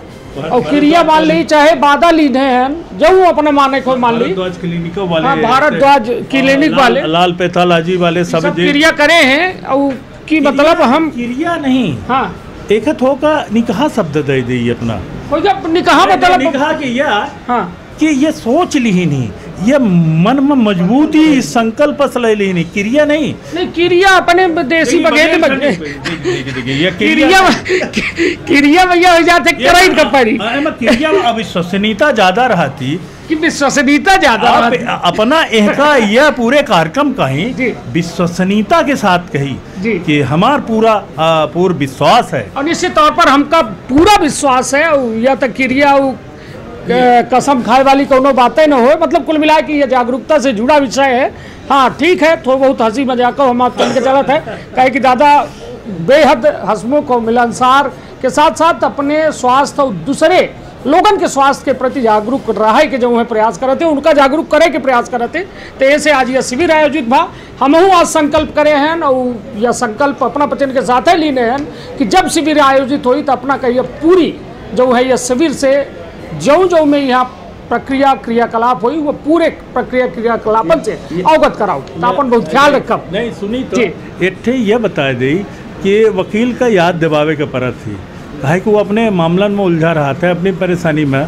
और क्रिया मान ली चाहे बाधा लीधे हैं जो अपने माने को मान ली, क्लिनिक वाले, हाँ, भारद्वाज क्लिनिक वाले, लाल पैथोलॉजी वाले सब क्रिया करे हैं। और की मतलब हम क्रिया नहीं, हाँ, एक होगा निकाह शब्द दे दी अपना निकाह मतलब निकाह कि यह हाँ कि ये सोच ली ही नहीं ये मन में मजबूती इस संकल्प ले लेनी, क्रिया नहीं। क्रिया अपने देसी बगेट में क्रिया भैया हो जाते कराई कपड़ी क्रिया में अविश्वसनीयता ज्यादा रहती कि विश्वसनीयता ज्यादा अपना इनका यह पूरे कार्यक्रम कहीं विश्वसनीयता के साथ कही कि हमार पूरा विश्वास है, और निश्चित तौर पर हमका पूरा विश्वास है। या तो क्रिया कसम खाए वाली कोनो बातें न हो, मतलब कुल मिला के ये जागरूकता से जुड़ा विषय है। हाँ ठीक है, थोड़ा बहुत हंसी मजाक हम आप चल के चलत है, कहे कि दादा बेहद हंसमुख और मिलनसार के साथ साथ अपने स्वास्थ्य और दूसरे लोगन के स्वास्थ्य के प्रति जागरूक रहे के जो है प्रयास करते, उनका जागरूक करे के प्रयास करते। तो ऐसे आज यह शिविर आयोजित भा, हमहू आज संकल्प करे हैं और यह संकल्प अपना बचन के साथ ही लीने हैं कि जब शिविर आयोजित हुई तो अपना कहिए पूरी जो है यह शिविर से जो में यहाँ प्रक्रिया क्रियाकलाप हुई वो पूरे प्रक्रिया क्रियाकलापन से अवगत कराओ, तो अपन बहुत ख्याल रखब। नहीं सुनी तो एक ये बता दी कि वकील का याद दिवावे के परत थी, काहे कि वो अपने मामलन में उलझा रहा था अपनी परेशानी में,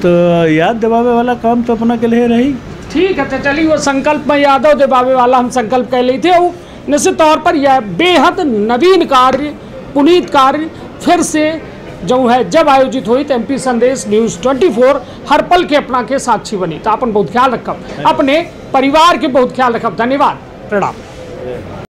तो याद दिवावे वाला काम तो अपना के लिए रही। ठीक है, तो चलिए वो संकल्प में यादव दिवावे वाला हम संकल्प कर ली थे। वो निश्चित तौर पर यह बेहद नवीन कार्य, पुनीत कार्य फिर से जो है जब आयोजित हुई तो MP संदेश न्यूज़ 24 हर पल के अपना के साक्षी बनी। तो अपन बहुत ख्याल रखब, अपने परिवार के बहुत ख्याल रखब। धन्यवाद, प्रणाम।